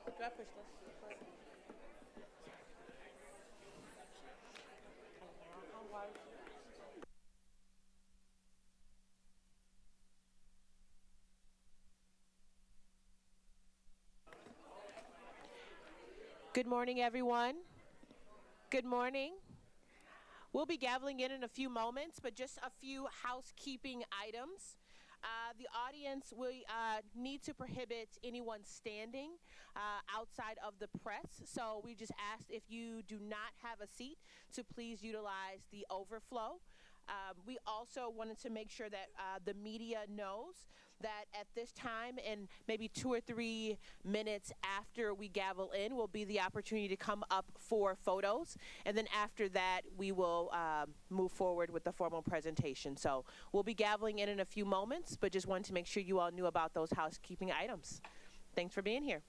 Do I push this? Good morning, everyone. Good morning. We'll be gaveling in a few moments, but just a few housekeeping items. The audience will need to prohibit anyone standing outside of the press. So we just asked if you do not have a seat to please utilize the overflow. We also wanted to make sure that the media knows that at this time and maybe 2 or 3 minutes after we gavel in will be the opportunity to come up for photos. And then after that, we will move forward with the formal presentation. So we'll be gaveling in a few moments, but just wanted to make sure you all knew about those housekeeping items. Thanks for being here.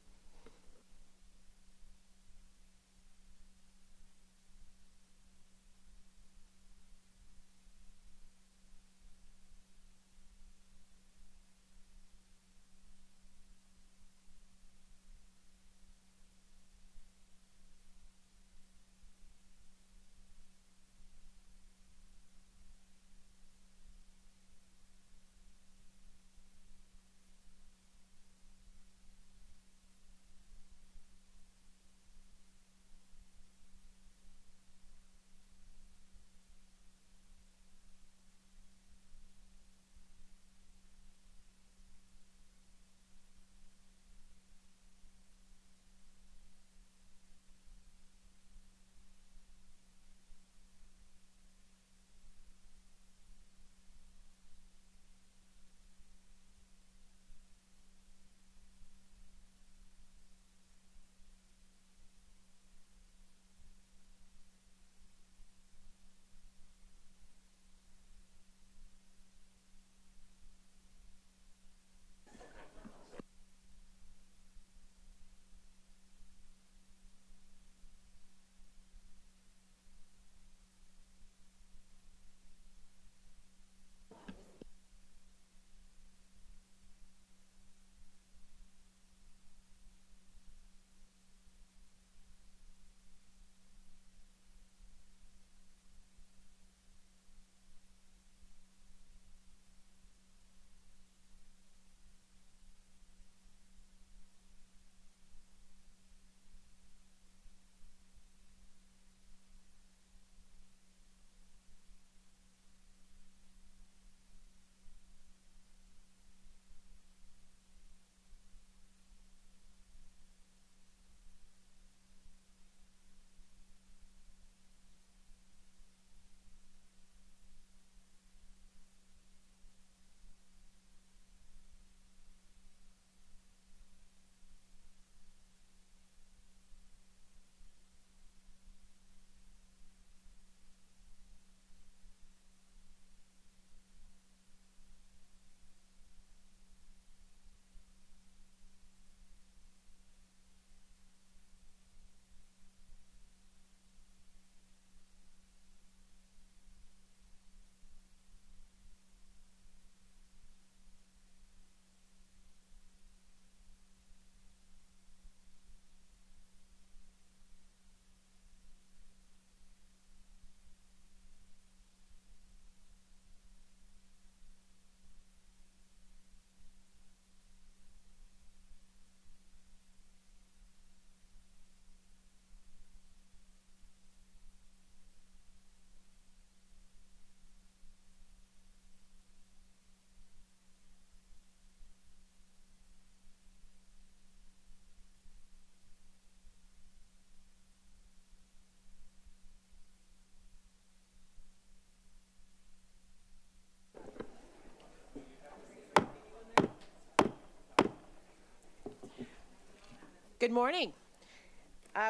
Good morning.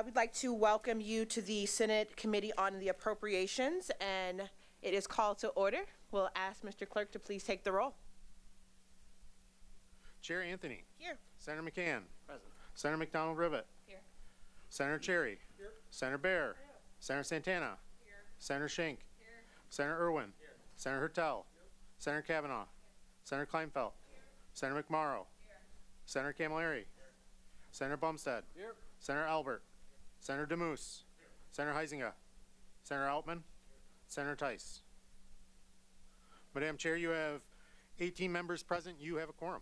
We'd like to welcome you to the Senate Committee on the Appropriations, and it is called to order. We'll ask Mr. Clerk to please take the roll. Chair Anthony. Here. Senator McCann. Present. Senator McDonald-Rivet. Here. Senator Cherry. Here. Senator Bear. Senator Santana. Here. Senator Schenck. Here. Senator Irwin. Here. Senator Hertel. Senator Kavanaugh. Senator Kleinfeld. Senator McMorrow. Senator Camilleri. Senator Bumstead. Here. Senator Albert. Senator DeMoose. Senator Heisinger. Senator Altman. Senator Tice. Madam Chair, you have 18 members present. You have a quorum.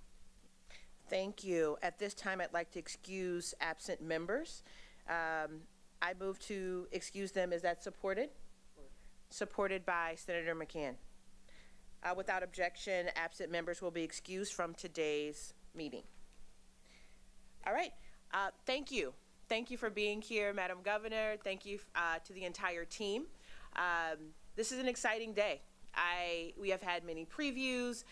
Thank you. At this time, I'd like to excuse absent members. I move to excuse them. Is that supported? Supported by Senator McCann. Without objection, absent members will be excused from today's meeting. All right. Thank you. Thank you for being here, Madam Governor. Thank you to the entire team. This is an exciting day. We have had many previews,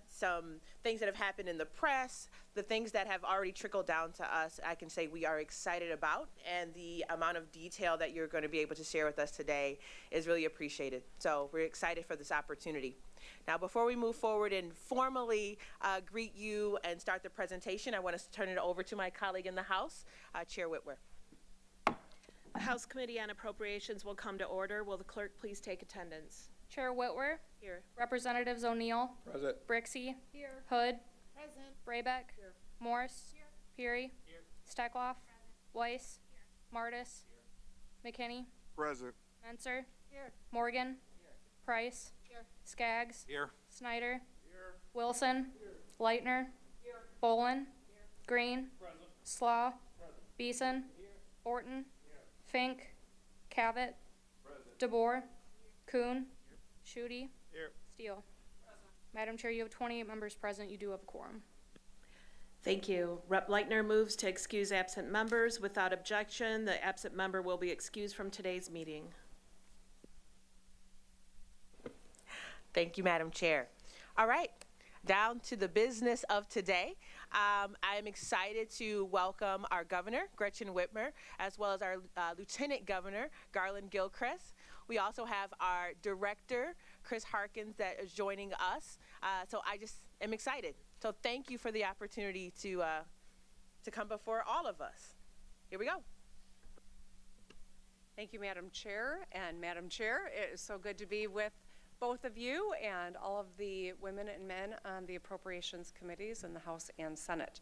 some things that have happened in the press, the things that have already trickled down to us, I can say we are excited about, and the amount of detail that you're going to be able to share with us today is really appreciated. So we're excited for this opportunity. Now, before we move forward and formally greet you and start the presentation, I want to turn it over to my colleague in the House, Chair Whitwer. The House Committee on Appropriations will come to order. Will the clerk please take attendance? Chair Whitwer. Here. Representatives O'Neill. Present. Brixey. Here. Hood. Present. Braybeck. Here. Morse. Here. Peary. Here. Steckloff. Weiss. Martis. McKinney. Present. Menser. Here. Morgan. Price. Here. Skaggs. Here. Snyder. Here. Wilson. Leitner. Bolin. Green. Present. Slaw. Present. Beeson. Orton. Fink. Cavett. Present. DeBoer. Kuhn. Schutte. Here. Steele. Madam Chair, you have 28 members present. You do have a quorum. Thank you. Rep. Leitner moves to excuse absent members. Without objection, the absent member will be excused from today's meeting. Thank you, Madam Chair. All right, down to the business of today. I am excited to welcome our Governor, Gretchen Whitmer, as well as our Lieutenant Governor, Garland Gilchrist. We also have our Director, Chris Harkins, that is joining us. So I just am excited. So thank you for the opportunity to come before all of us. Here we go. Thank you, Madam Chair. And Madam Chair, it is so good to be with both of you and all of the women and men on the Appropriations Committees in the House and Senate.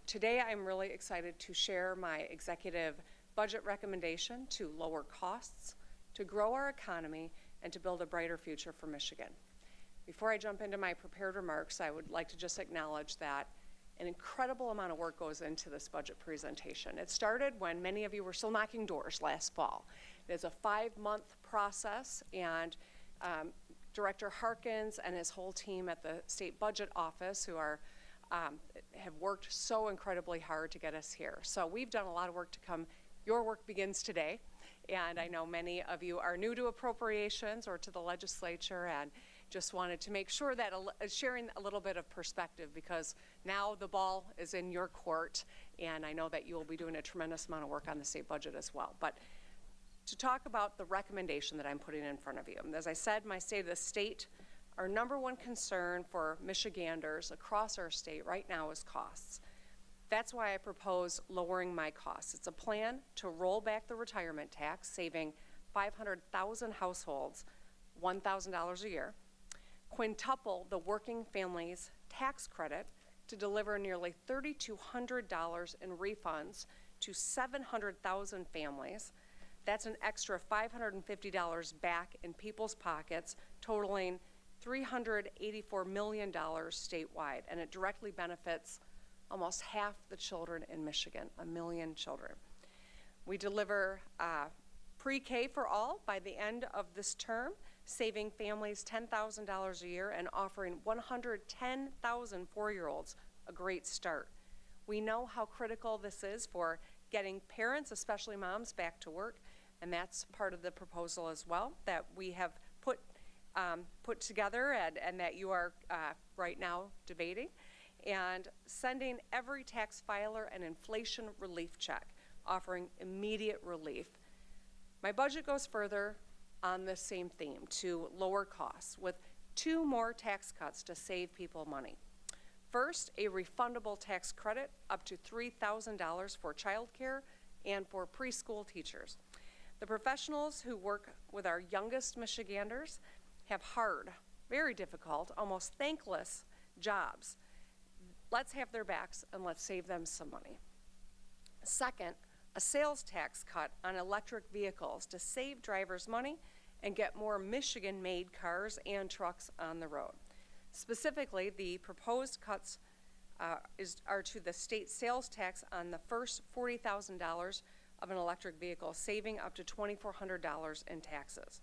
Today, I'm really excited to share my executive budget recommendation to lower costs, to grow our economy, and to build a brighter future for Michigan. Before I jump into my prepared remarks, I would like to just acknowledge that an incredible amount of work goes into this budget presentation. It started when many of you were still knocking doors last fall. It is a 5-month process, and Director Harkins and his whole team at the State Budget Office, who are have worked so incredibly hard to get us here. So we've done a lot of work to come. Your work begins today, and I know many of you are new to appropriations or to the legislature, and just wanted to make sure that sharing a little bit of perspective, because now the ball is in your court, and I know that you will be doing a tremendous amount of work on the state budget as well. But to talk about the recommendation that I'm putting in front of you. As I said, my state of the state, our #1 concern for Michiganders across our state right now is costs. That's why I propose lowering my costs. It's a plan to roll back the retirement tax, saving 500,000 households $1,000 a year, quintuple the working families tax credit to deliver nearly $3,200 in refunds to 700,000 families. That's an extra $550 back in people's pockets, totaling $384 million statewide, and it directly benefits almost half the children in Michigan, 1 million children. We deliver pre-K for all by the end of this term, saving families $10,000 a year and offering 110,000 4-year-olds a great start. We know how critical this is for getting parents, especially moms, back to work, and that's part of the proposal as well that we have put together and that you are right now debating, and sending every tax filer an inflation relief check, offering immediate relief. My budget goes further on this same theme, to lower costs, with 2 more tax cuts to save people money. First, a refundable tax credit up to $3,000 for childcare and for preschool teachers. The professionals who work with our youngest Michiganders have hard, very difficult, almost thankless jobs. Let's have their backs and let's save them some money. Second, a sales tax cut on electric vehicles to save drivers money and get more Michigan-made cars and trucks on the road. Specifically, the proposed cuts are to the state sales tax on the first $40,000 of an electric vehicle, saving up to $2,400 in taxes.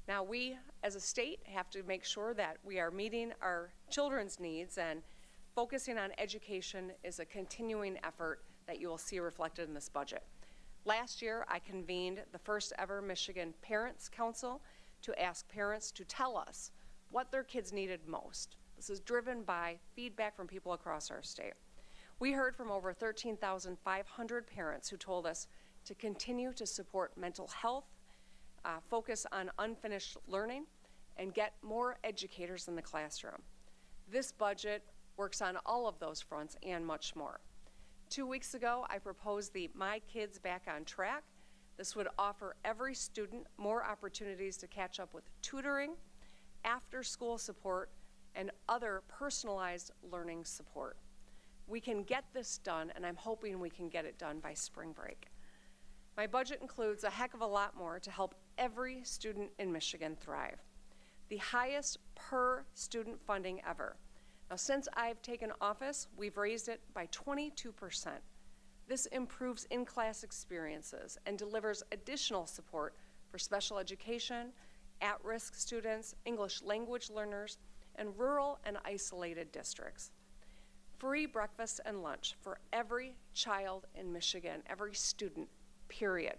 Now, we as a state have to make sure that we are meeting our children's needs, and focusing on education is a continuing effort that you will see reflected in this budget. Last year, I convened the first ever Michigan Parents Council to ask parents to tell us what their kids needed most. This is driven by feedback from people across our state. We heard from over 13,500 parents who told us to continue to support mental health, focus on unfinished learning, and get more educators in the classroom. This budget works on all of those fronts and much more. 2 weeks ago, I proposed the My Kids Back on Track. This would offer every student more opportunities to catch up with tutoring, after-school support, and other personalized learning support. We can get this done, and I'm hoping we can get it done by spring break. My budget includes a heck of a lot more to help every student in Michigan thrive. The highest per student funding ever. Now, since I've taken office, we've raised it by 22%. This improves in-class experiences and delivers additional support for special education, at-risk students, English language learners, and rural and isolated districts. Free breakfast and lunch for every child in Michigan, every student, period.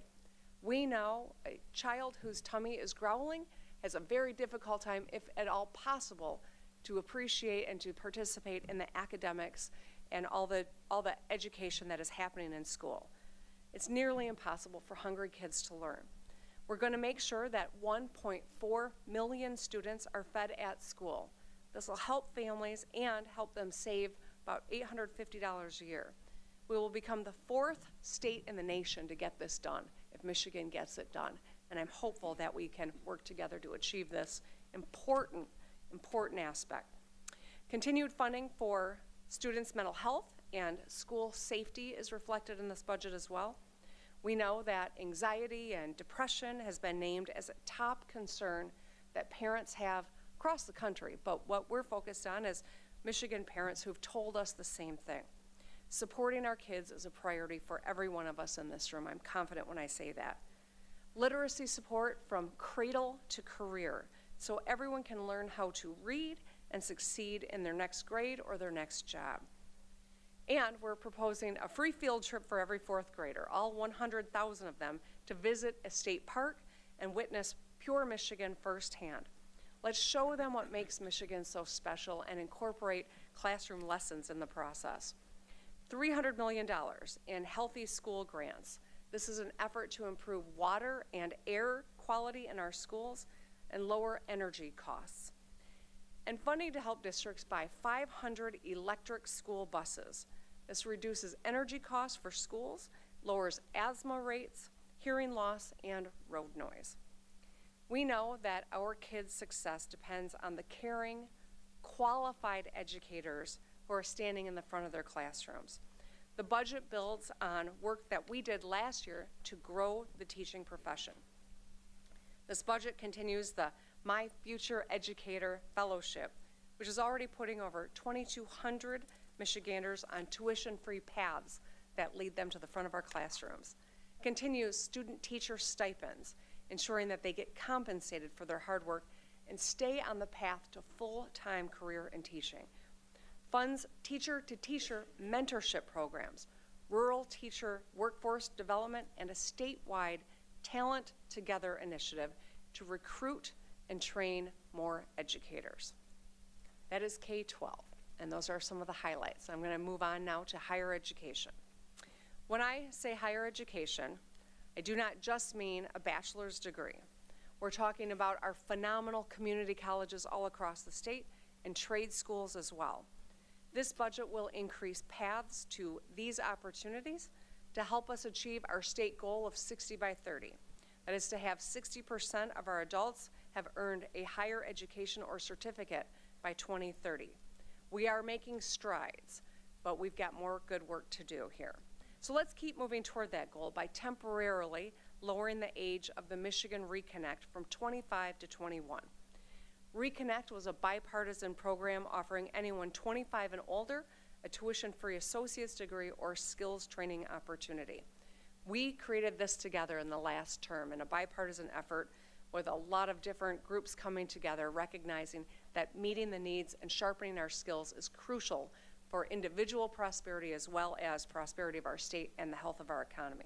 We know a child whose tummy is growling has a very difficult time, if at all possible, to appreciate and to participate in the academics and all the education that is happening in school. It's nearly impossible for hungry kids to learn. We're going to make sure that 1.4 million students are fed at school. This will help families and help them save about $850 a year. We will become the 4th state in the nation to get this done if Michigan gets it done. And I'm hopeful that we can work together to achieve this important aspect. Continued funding for students' mental health and school safety is reflected in this budget as well. We know that anxiety and depression has been named as a top concern that parents have across the country, but what we're focused on is Michigan parents who've told us the same thing. Supporting our kids is a priority for every one of us in this room. I'm confident when I say that. Literacy support from cradle to career, so everyone can learn how to read and succeed in their next grade or their next job. And we're proposing a free field trip for every 4th grader, all 100,000 of them, to visit a state park and witness pure Michigan firsthand. Let's show them what makes Michigan so special and incorporate classroom lessons in the process. $300 million in healthy school grants. This is an effort to improve water and air quality in our schools and lower energy costs. And funding to help districts buy 500 electric school buses. This reduces energy costs for schools, lowers asthma rates, hearing loss, and road noise. We know that our kids' success depends on the caring, qualified educators who are standing in the front of their classrooms. The budget builds on work that we did last year to grow the teaching profession. This budget continues the My Future Educator Fellowship, which is already putting over 2,200 Michiganders on tuition-free paths that lead them to the front of our classrooms. Continues student-teacher stipends, ensuring that they get compensated for their hard work and stay on the path to full-time career in teaching. Funds teacher-to-teacher mentorship programs, rural teacher workforce development, and a statewide Talent Together initiative to recruit and train more educators. That is K-12, and those are some of the highlights. I'm going to move on now to higher education. When I say higher education, I do not just mean a bachelor's degree. We're talking about our phenomenal community colleges all across the state and trade schools as well. This budget will increase paths to these opportunities to help us achieve our state goal of 60 by 30. That is to have 60% of our adults have earned a higher education or certificate by 2030. We are making strides, but we've got more good work to do here. So let's keep moving toward that goal by temporarily lowering the age of the Michigan Reconnect from 25 to 21. Reconnect was a bipartisan program offering anyone 25 and older a tuition-free associate's degree or skills training opportunity. We created this together in the last term in a bipartisan effort with a lot of different groups coming together, recognizing that meeting the needs and sharpening our skills is crucial for individual prosperity as well as prosperity of our state and the health of our economy.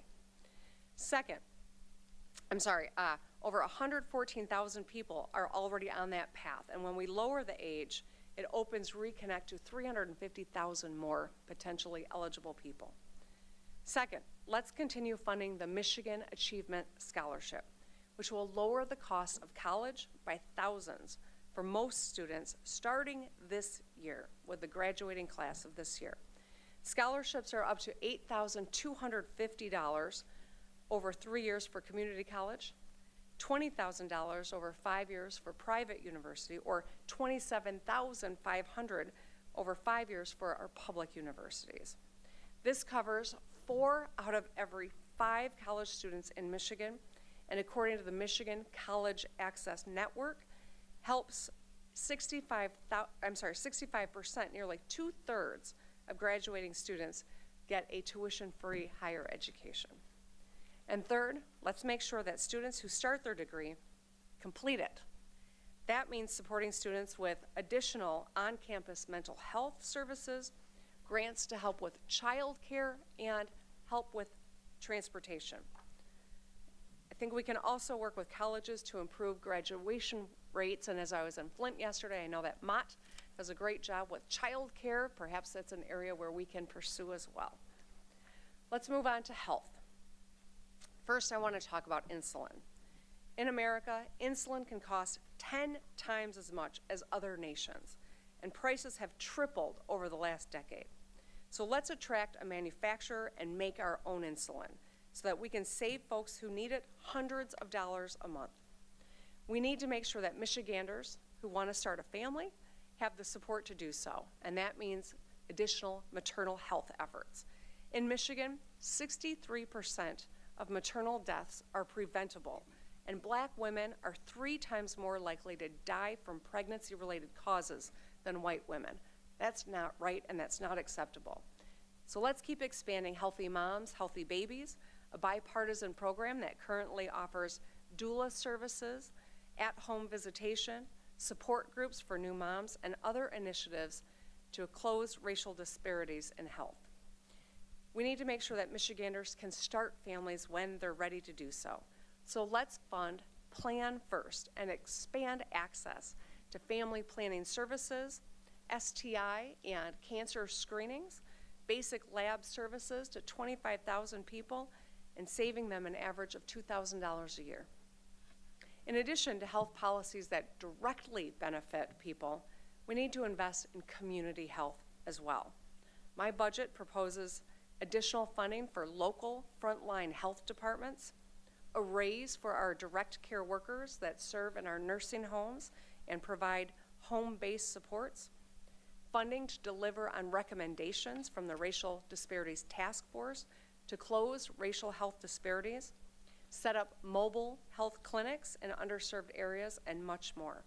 Over 114,000 people are already on that path, and when we lower the age, it opens Reconnect to 350,000 more potentially eligible people. Second, let's continue funding the Michigan Achievement Scholarship, which will lower the cost of college by thousands for most students starting this year with the graduating class of this year. Scholarships are up to $8,250 over 3 years for community college, $20,000 over 5 years for private university, or $27,500 over 5 years for our public universities. This covers 4 out of every 5 college students in Michigan, and according to the Michigan College Access Network, helps 65%, nearly 2/3 of graduating students get a tuition-free higher education. And third, let's make sure that students who start their degree complete it. That means supporting students with additional on-campus mental health services, grants to help with childcare, and help with transportation. I think we can also work with colleges to improve graduation rates, and as I was in Flint yesterday, I know that Mott does a great job with childcare. Perhaps that's an area where we can pursue as well. Let's move on to health. First, I want to talk about insulin. In America, insulin can cost 10 times as much as other nations, and prices have tripled over the last decade. So let's attract a manufacturer and make our own insulin so that we can save folks who need it hundreds of dollars a month. We need to make sure that Michiganders who want to start a family have the support to do so, and that means additional maternal health efforts. In Michigan, 63% of maternal deaths are preventable, and Black women are 3 times more likely to die from pregnancy-related causes than white women. That's not right, and that's not acceptable. So let's keep expanding Healthy Moms, Healthy Babies, a bipartisan program that currently offers doula services, at-home visitation, support groups for new moms, and other initiatives to close racial disparities in health. We need to make sure that Michiganders can start families when they're ready to do so. So let's fund Plan First and expand access to family planning services, STI and cancer screenings, basic lab services to 25,000 people, and saving them an average of $2,000 a year. In addition to health policies that directly benefit people, we need to invest in community health as well. My budget proposes additional funding for local frontline health departments, a raise for our direct care workers that serve in our nursing homes and provide home-based supports, funding to deliver on recommendations from the Racial Disparities Task Force to close racial health disparities, set up mobile health clinics in underserved areas, and much more.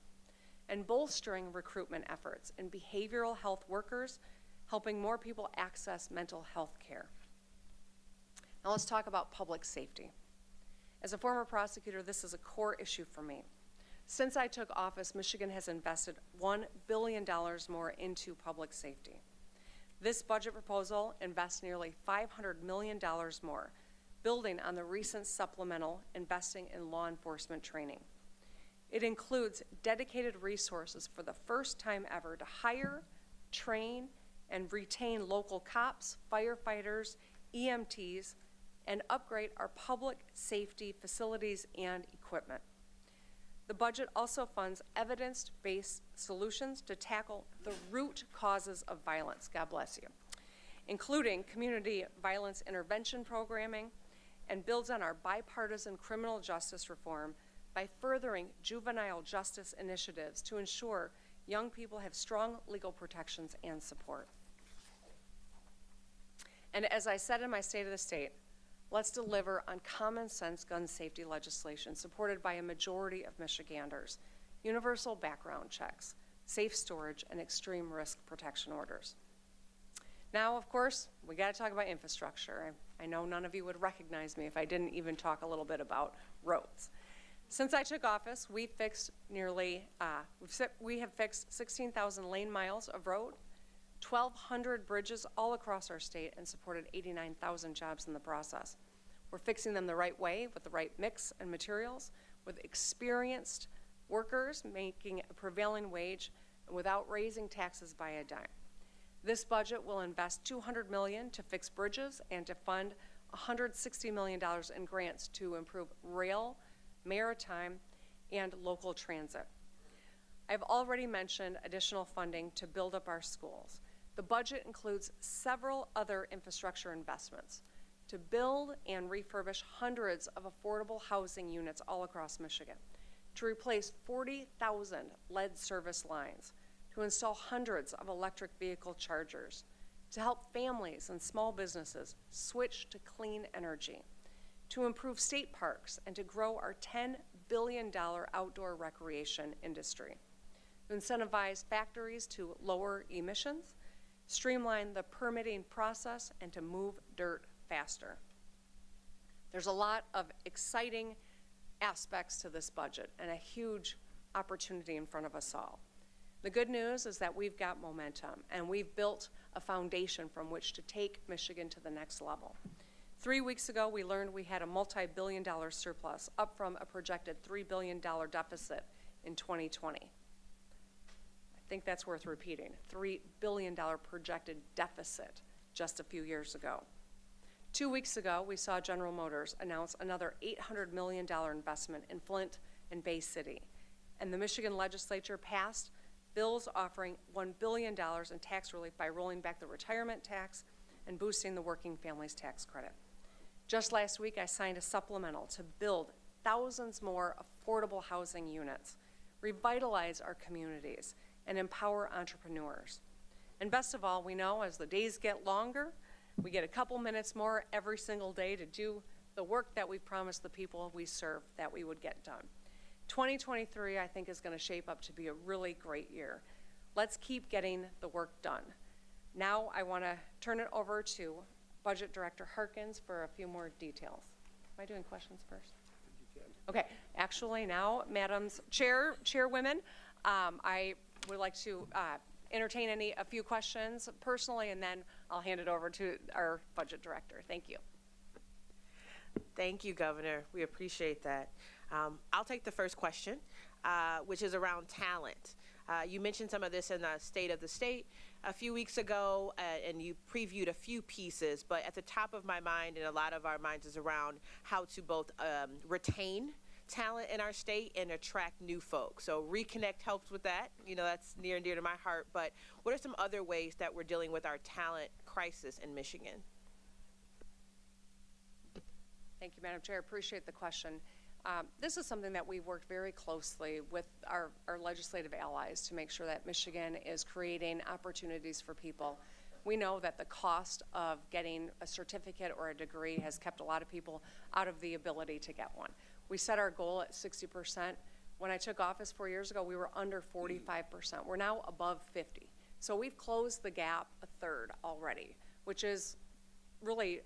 And bolstering recruitment efforts in behavioral health workers, helping more people access mental health care. Now let's talk about public safety. As a former prosecutor, this is a core issue for me. Since I took office, Michigan has invested $1 billion more into public safety. This budget proposal invests nearly $500 million more, building on the recent supplemental investing in law enforcement training. It includes dedicated resources for the first time ever to hire, train, and retain local cops, firefighters, EMTs, and upgrade our public safety facilities and equipment. The budget also funds evidence-based solutions to tackle the root causes of violence, God bless you, including community violence intervention programming, and builds on our bipartisan criminal justice reform by furthering juvenile justice initiatives to ensure young people have strong legal protections and support. And as I said in my State of the State, let's deliver on common sense gun safety legislation supported by a majority of Michiganders, universal background checks, safe storage, and extreme risk protection orders. Now, of course, we got to talk about infrastructure. I know none of you would recognize me if I didn't even talk a little bit about roads. Since I took office, we have fixed 16,000 lane miles of road, 1,200 bridges all across our state, and supported 89,000 jobs in the process. We're fixing them the right way with the right mix and materials, with experienced workers making a prevailing wage and without raising taxes by a dime. This budget will invest $200 million to fix bridges and to fund $160 million in grants to improve rail, maritime, and local transit. I've already mentioned additional funding to build up our schools. The budget includes several other infrastructure investments to build and refurbish hundreds of affordable housing units all across Michigan, to replace 40,000 lead service lines, to install hundreds of electric vehicle chargers, to help families and small businesses switch to clean energy, to improve state parks, and to grow our $10 billion outdoor recreation industry, to incentivize factories to lower emissions, streamline the permitting process, and to move dirt faster. There's a lot of exciting aspects to this budget and a huge opportunity in front of us all. The good news is that we've got momentum and we've built a foundation from which to take Michigan to the next level. 3 weeks ago, we learned we had a multi-billion-dollar surplus, up from a projected $3 billion deficit in 2020. I think that's worth repeating, $3 billion projected deficit just a few years ago. 2 weeks ago, we saw General Motors announce another $800 million investment in Flint and Bay City, and the Michigan legislature passed bills offering $1 billion in tax relief by rolling back the retirement tax and boosting the working families tax credit. Just last week, I signed a supplemental to build thousands more affordable housing units, revitalize our communities, and empower entrepreneurs. And best of all, we know as the days get longer, we get a couple minutes more every single day to do the work that we've promised the people we serve that we would get done. 2023, I think, is going to shape up to be a really great year. Let's keep getting the work done. Now I want to turn it over to Budget Director Harkins for a few more details. Am I doing questions first? Okay, actually now, Madams Chairwomen, I would like to entertain a few questions personally, and then I'll hand it over to our Budget Director. Thank you. Thank you, Governor. We appreciate that. I'll take the first question, which is around talent. You mentioned some of this in the State of the State a few weeks ago, and you previewed a few pieces, but at the top of my mind and a lot of our minds is around how to both retain talent in our state and attract new folks. So Reconnect helps with that. You know, that's near and dear to my heart, but what are some other ways that we're dealing with our talent crisis in Michigan? Thank you, Madam Chair. I appreciate the question. This is something that we've worked very closely with our legislative allies to make sure that Michigan is creating opportunities for people. We know that the cost of getting a certificate or a degree has kept a lot of people out of the ability to get one. We set our goal at 60%. When I took office 4 years ago, we were under 45%. We're now above 50. So we've closed the gap a third already, which is really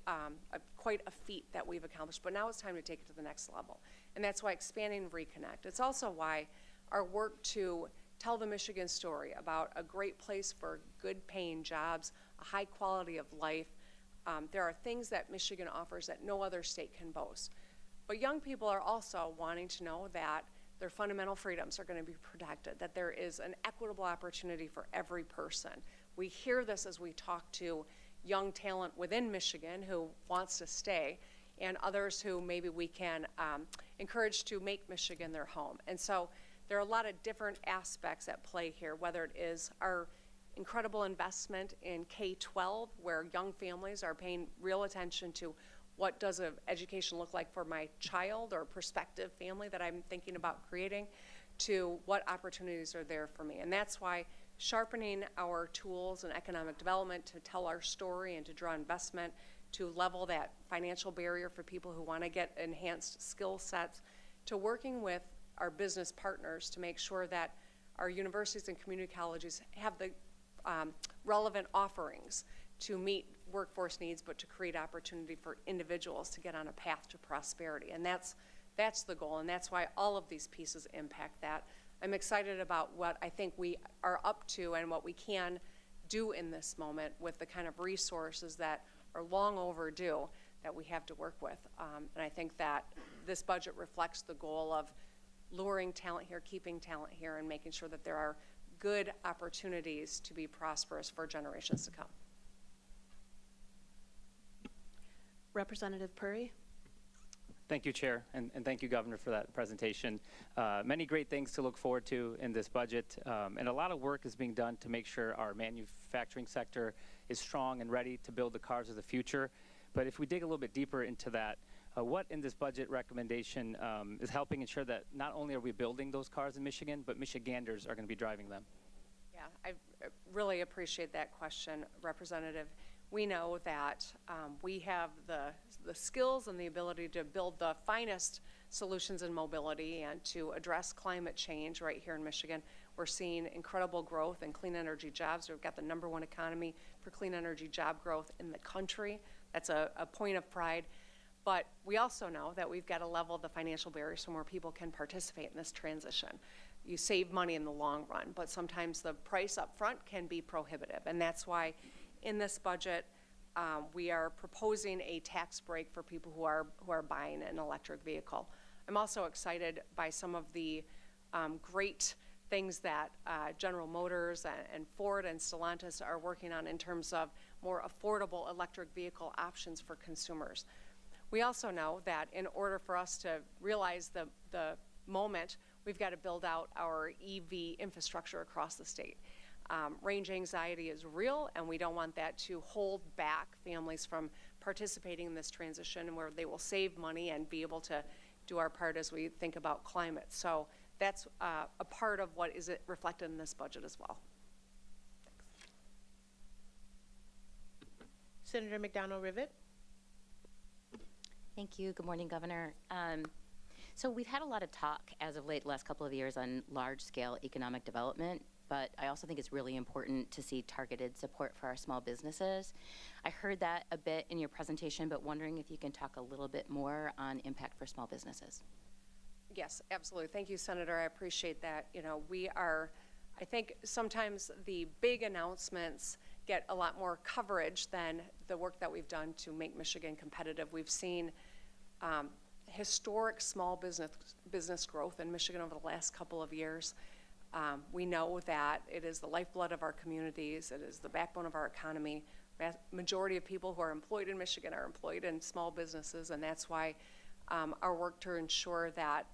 quite a feat that we've accomplished, but now it's time to take it to the next level. And that's why expanding Reconnect. It's also why our work to tell the Michigan story about a great place for good paying jobs, a high quality of life. There are things that Michigan offers that no other state can boast. But young people are also wanting to know that their fundamental freedoms are going to be protected, that there is an equitable opportunity for every person. We hear this as we talk to young talent within Michigan who wants to stay, and others who maybe we can encourage to make Michigan their home. And so there are a lot of different aspects at play here, whether it is our incredible investment in K-12, where young families are paying real attention to what does an education look like for my child or prospective family that I'm thinking about creating, to what opportunities are there for me. And that's why sharpening our tools in economic development to tell our story and to draw investment, to level that financial barrier for people who want to get enhanced skill sets, to working with our business partners to make sure that our universities and community colleges have the relevant offerings to meet workforce needs, but to create opportunity for individuals to get on a path to prosperity. And that's the goal, and that's why all of these pieces impact that. I'm excited about what I think we are up to and what we can do in this moment with the kind of resources that are long overdue that we have to work with. And I think that this budget reflects the goal of luring talent here, keeping talent here, and making sure that there are good opportunities to be prosperous for generations to come. Representative Puri. Thank you, Chair, and thank you, Governor, for that presentation. Many great things to look forward to in this budget, and a lot of work is being done to make sure our manufacturing sector is strong and ready to build the cars of the future. But if we dig a little bit deeper into that, what in this budget recommendation is helping ensure that not only are we building those cars in Michigan, but Michiganders are going to be driving them? Yeah, I really appreciate that question, Representative. We know that we have the skills and the ability to build the finest solutions in mobility and to address climate change right here in Michigan. We're seeing incredible growth in clean energy jobs. We've got the #1 economy for clean energy job growth in the country. That's a point of pride. But we also know that we've got to level the financial barriers so more people can participate in this transition. You save money in the long run, but sometimes the price up front can be prohibitive. And that's why in this budget, we are proposing a tax break for people who are buying an electric vehicle. I'm also excited by some of the great things that General Motors and Ford and Stellantis are working on in terms of more affordable electric vehicle options for consumers. We also know that in order for us to realize the moment, we've got to build out our EV infrastructure across the state. Range anxiety is real, and we don't want that to hold back families from participating in this transition where they will save money and be able to do our part as we think about climate. So that's a part of what is reflected in this budget as well. Senator McDonald-Rivet. Thank you. Good morning, Governor. So we've had a lot of talk as of late, the last couple of years, on large-scale economic development, but I also think it's really important to see targeted support for our small businesses. I heard that a bit in your presentation, but wondering if you can talk a little bit more on impact for small businesses. Yes, absolutely. Thank you, Senator. I appreciate that. You know, I think sometimes the big announcements get a lot more coverage than the work that we've done to make Michigan competitive. We've seen historic small business growth in Michigan over the last couple of years. We know that it is the lifeblood of our communities. It is the backbone of our economy. Majority of people who are employed in Michigan are employed in small businesses, and that's why our work to ensure that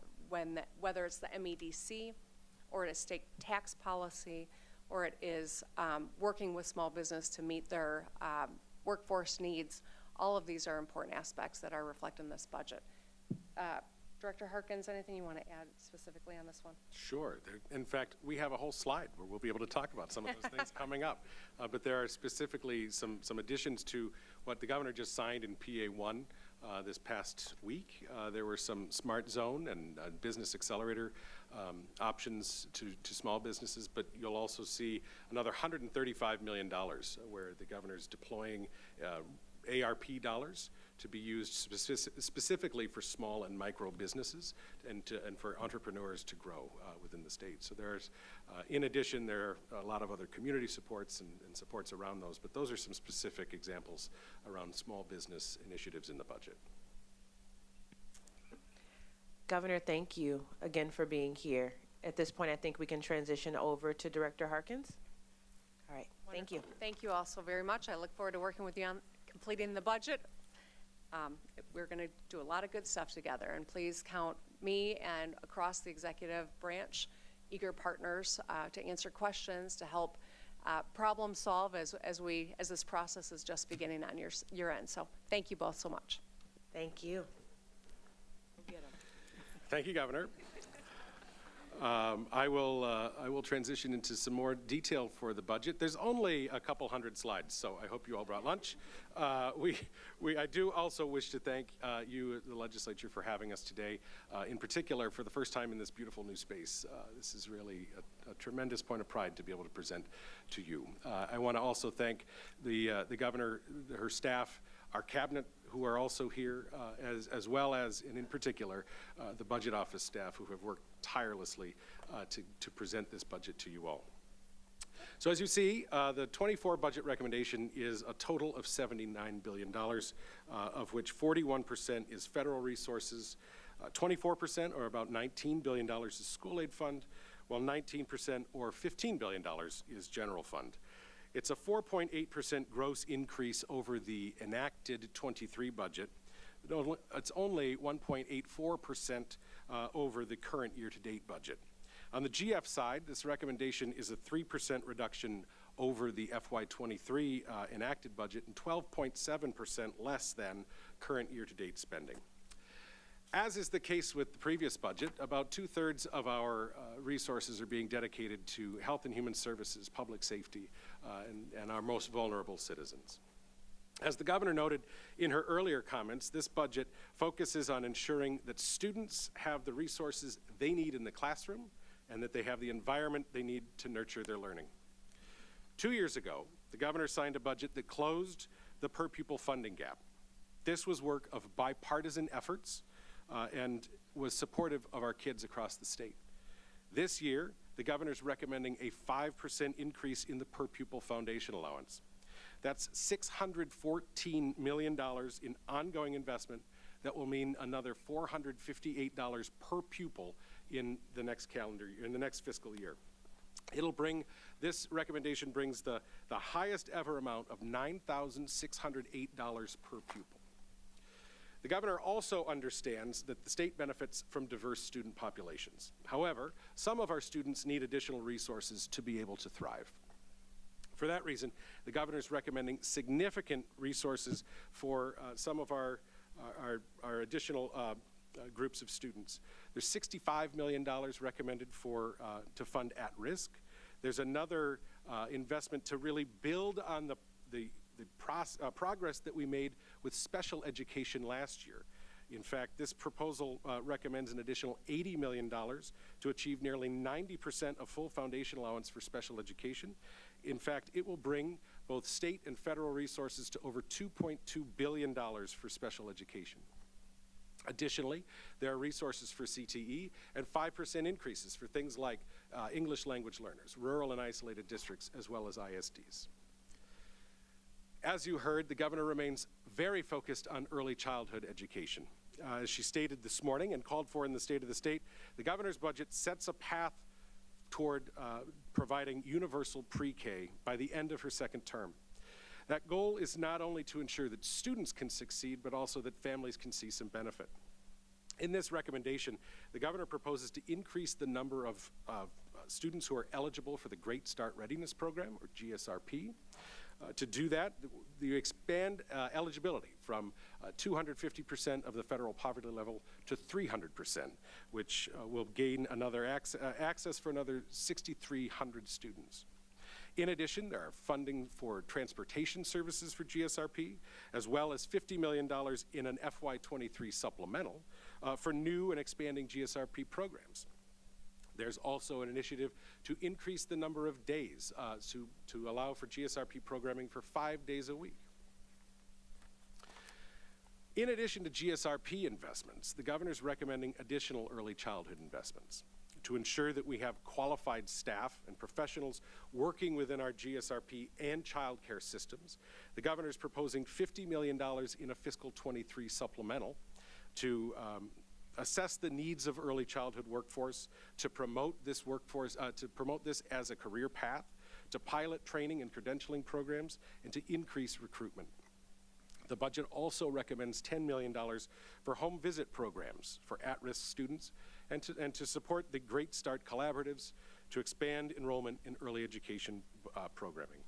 whether it's the MEDC or it is state tax policy or it is working with small business to meet their workforce needs, all of these are important aspects that are reflected in this budget. Director Harkins, anything you want to add specifically on this one? Sure. In fact, we have a whole slide where we'll be able to talk about some of those things coming up. But there are specifically some additions to what the governor just signed in PA1 this past week. There were some smart zone and business accelerator options to small businesses, but you'll also see another $135 million where the governor's deploying ARP dollars to be used specifically for small and micro businesses and for entrepreneurs to grow within the state. So there's, in addition, there are a lot of other community supports and supports around those, but those are some specific examples around small business initiatives in the budget. Governor, thank you again for being here. At this point, I think we can transition over to Director Harkins. All right, thank you. Thank you all so very much. I look forward to working with you on completing the budget. We're going to do a lot of good stuff together, and please count me and across the executive branch eager partners to answer questions, to help problem solve as this process is just beginning on your end. So thank you both so much. Thank you. Thank you, Governor. I will transition into some more detail for the budget. There's only a couple hundred slides, so I hope you all brought lunch. I do also wish to thank you, the legislature, for having us today, in particular for the first time in this beautiful new space. This is really a tremendous point of pride to be able to present to you. I want to also thank the governor, her staff, our cabinet, who are also here, as well as, and in particular, the budget office staff who have worked tirelessly to present this budget to you all. So as you see, the 24 budget recommendation is a total of $79 billion, of which 41% is federal resources, 24% or about $19 billion is school aid fund, while 19% or $15 billion is general fund. It's a 4.8% gross increase over the enacted 23 budget. It's only 1.84% over the current year-to-date budget. On the GF side, this recommendation is a 3% reduction over the FY23 enacted budget and 12.7% less than current year-to-date spending. As is the case with the previous budget, about 2/3 of our resources are being dedicated to health and human services, public safety, and our most vulnerable citizens. As the governor noted in her earlier comments, this budget focuses on ensuring that students have the resources they need in the classroom and that they have the environment they need to nurture their learning. 2 years ago, the governor signed a budget that closed the per pupil funding gap. This was work of bipartisan efforts and was supportive of our kids across the state. This year, the governor's recommending a 5% increase in the per pupil foundation allowance. That's $614 million in ongoing investment that will mean another $458 per pupil in the next calendar year, in the next fiscal year. This recommendation brings the highest ever amount of $9,608 per pupil. The governor also understands that the state benefits from diverse student populations. However, some of our students need additional resources to be able to thrive. For that reason, the governor is recommending significant resources for some of our additional groups of students. There's $65 million recommended to fund at-risk. There's another investment to really build on the progress that we made with special education last year. In fact, this proposal recommends an additional $80 million to achieve nearly 90% of full foundation allowance for special education. In fact, it will bring both state and federal resources to over $2.2 billion for special education. Additionally, there are resources for CTE and 5% increases for things like English language learners, rural and isolated districts, as well as ISDs. As you heard, the governor remains very focused on early childhood education. As she stated this morning and called for in the State of the State, the governor's budget sets a path toward providing universal pre-K by the end of her second term. That goal is not only to ensure that students can succeed, but also that families can see some benefit. In this recommendation, the governor proposes to increase the number of students who are eligible for the Great Start Readiness Program, or GSRP. To do that, you expand eligibility from 250% of the federal poverty level to 300%, which will gain another access for another 6,300 students. In addition, there are funding for transportation services for GSRP, as well as $50 million in an FY23 supplemental for new and expanding GSRP programs. There's also an initiative to increase the number of days to allow for GSRP programming for 5 days a week. In addition to GSRP investments, the governor's recommending additional early childhood investments to ensure that we have qualified staff and professionals working within our GSRP and child care systems. The governor's proposing $50 million in a fiscal 23 supplemental to assess the needs of early childhood workforce, to promote this as a career path, to pilot training and credentialing programs, and to increase recruitment. The budget also recommends $10 million for home visit programs for at-risk students and to support the Great Start collaboratives to expand enrollment in early education programming.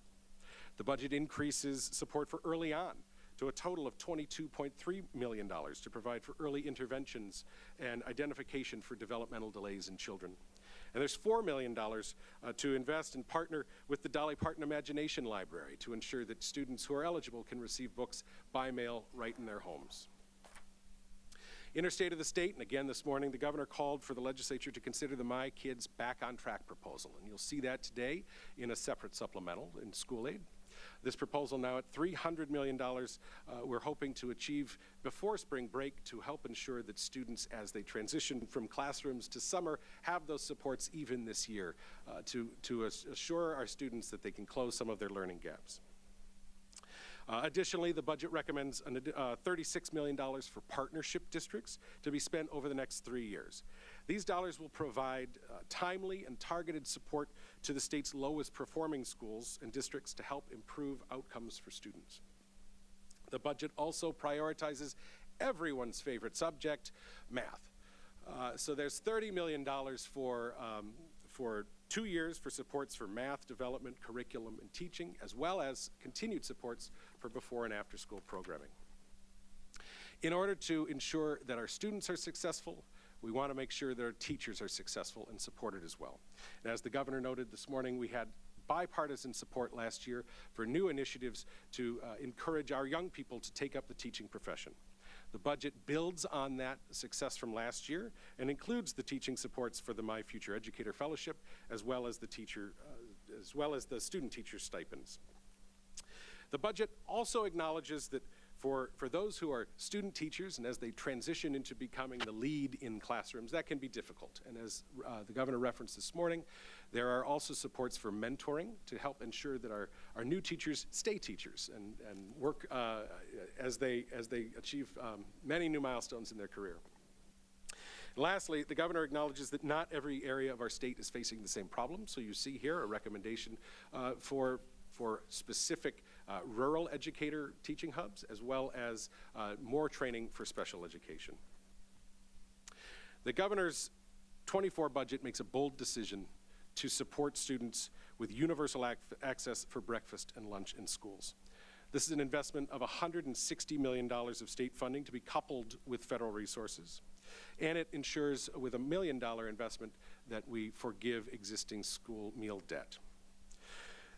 The budget increases support for early on to a total of $22.3 million to provide for early interventions and identification for developmental delays in children. And there's $4 million to invest and partner with the Dolly Parton Imagination Library to ensure that students who are eligible can receive books by mail right in their homes. Interstate of the state, and again this morning, the governor called for the legislature to consider the My Kids Back on Track proposal, and you'll see that today in a separate supplemental in school aid. This proposal now at $300 million, we're hoping to achieve before spring break to help ensure that students, as they transition from classrooms to summer, have those supports even this year to assure our students that they can close some of their learning gaps. Additionally, the budget recommends $36 million for partnership districts to be spent over the next 3 years. These dollars will provide timely and targeted support to the state's lowest performing schools and districts to help improve outcomes for students. The budget also prioritizes everyone's favorite subject, math. So there's $30 million for 2 years for supports for math development, curriculum, and teaching, as well as continued supports for before and after school programming. In order to ensure that our students are successful, we want to make sure that our teachers are successful and supported as well. And as the governor noted this morning, we had bipartisan support last year for new initiatives to encourage our young people to take up the teaching profession. The budget builds on that success from last year and includes the teaching supports for the My Future Educator Fellowship, as well as the student teacher stipends. The budget also acknowledges that for those who are student teachers and as they transition into becoming the lead in classrooms, that can be difficult. And as the governor referenced this morning, there are also supports for mentoring to help ensure that our new teachers stay teachers and work as they achieve many new milestones in their career. Lastly, the governor acknowledges that not every area of our state is facing the same problem. So you see here a recommendation for specific rural educator teaching hubs, as well as more training for special education. The governor's 24 budget makes a bold decision to support students with universal access for breakfast and lunch in schools. This is an investment of $160 million of state funding to be coupled with federal resources. And it ensures with $1 million investment that we forgive existing school meal debt.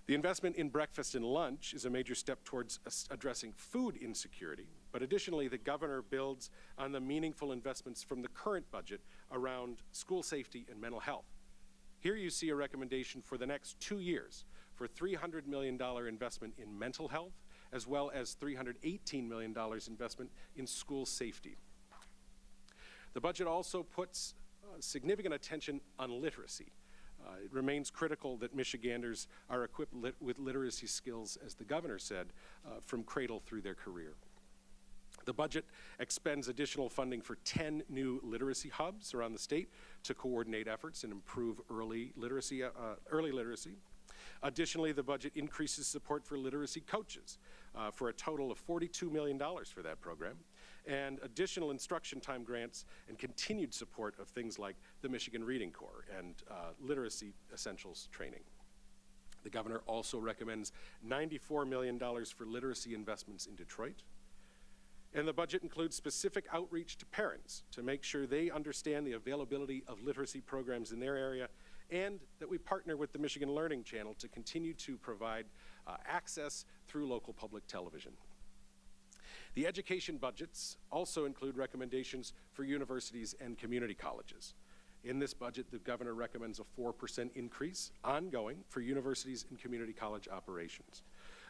The investment in breakfast and lunch is a major step towards addressing food insecurity, but additionally, the governor builds on the meaningful investments from the current budget around school safety and mental health. Here you see a recommendation for the next 2 years for $300 million investment in mental health, as well as $318 million investment in school safety. The budget also puts significant attention on literacy. It remains critical that Michiganders are equipped with literacy skills, as the governor said, from cradle through their career. The budget expends additional funding for 10 new literacy hubs around the state to coordinate efforts and improve early literacy. Additionally, the budget increases support for literacy coaches for a total of $42 million for that program, and additional instruction time grants and continued support of things like the Michigan Reading Corps and literacy essentials training. The governor also recommends $94 million for literacy investments in Detroit. And the budget includes specific outreach to parents to make sure they understand the availability of literacy programs in their area, and that we partner with the Michigan Learning Channel to continue to provide access through local public television. The education budgets also include recommendations for universities and community colleges. In this budget, the governor recommends a 4% increase ongoing for universities and community college operations.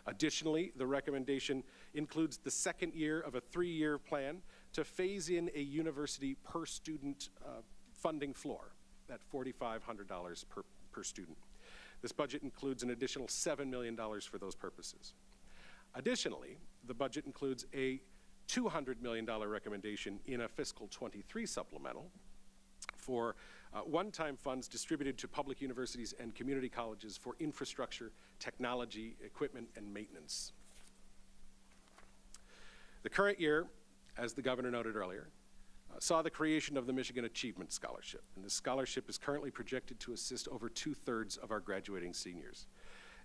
Additionally, the recommendation includes the second year of a 3-year plan to phase in a university per student funding floor at $4,500 per student. This budget includes an additional $7 million for those purposes. Additionally, the budget includes a $200 million recommendation in a fiscal 23 supplemental for one-time funds distributed to public universities and community colleges for infrastructure, technology, equipment, and maintenance. The current year, as the governor noted earlier, saw the creation of the Michigan Achievement Scholarship. And this scholarship is currently projected to assist over 2/3 of our graduating seniors.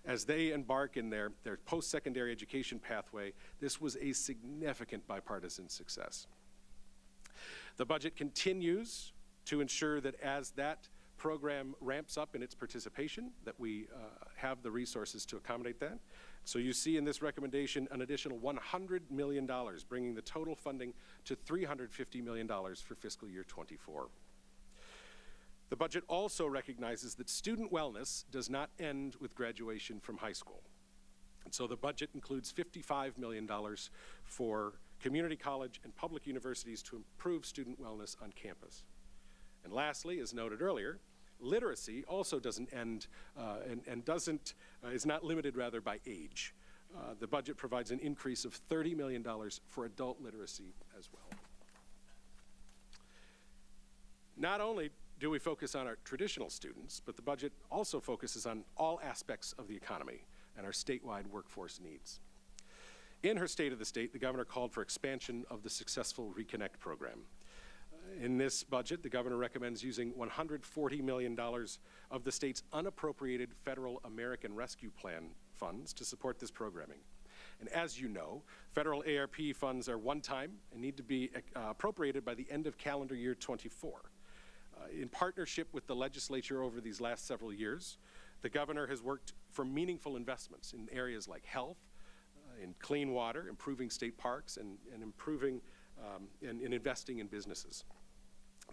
As they embark in their post-secondary education pathway, this was a significant bipartisan success. The budget continues to ensure that as that program ramps up in its participation, that we have the resources to accommodate that. So you see in this recommendation an additional $100 million, bringing the total funding to $350 million for fiscal year 24. The budget also recognizes that student wellness does not end with graduation from high school. And so the budget includes $55 million for community college and public universities to improve student wellness on campus. And lastly, as noted earlier, literacy also doesn't end and is not limited rather by age. The budget provides an increase of $30 million for adult literacy as well. Not only do we focus on our traditional students, but the budget also focuses on all aspects of the economy and our statewide workforce needs. In her State of the State, the governor called for expansion of the successful Reconnect program. In this budget, the governor recommends using $140 million of the state's unappropriated federal American Rescue Plan funds to support this programming. And as you know, federal ARP funds are one-time and need to be appropriated by the end of calendar year 24. In partnership with the legislature over these last several years, the governor has worked for meaningful investments in areas like health, in clean water, improving state parks, and improving and investing in businesses.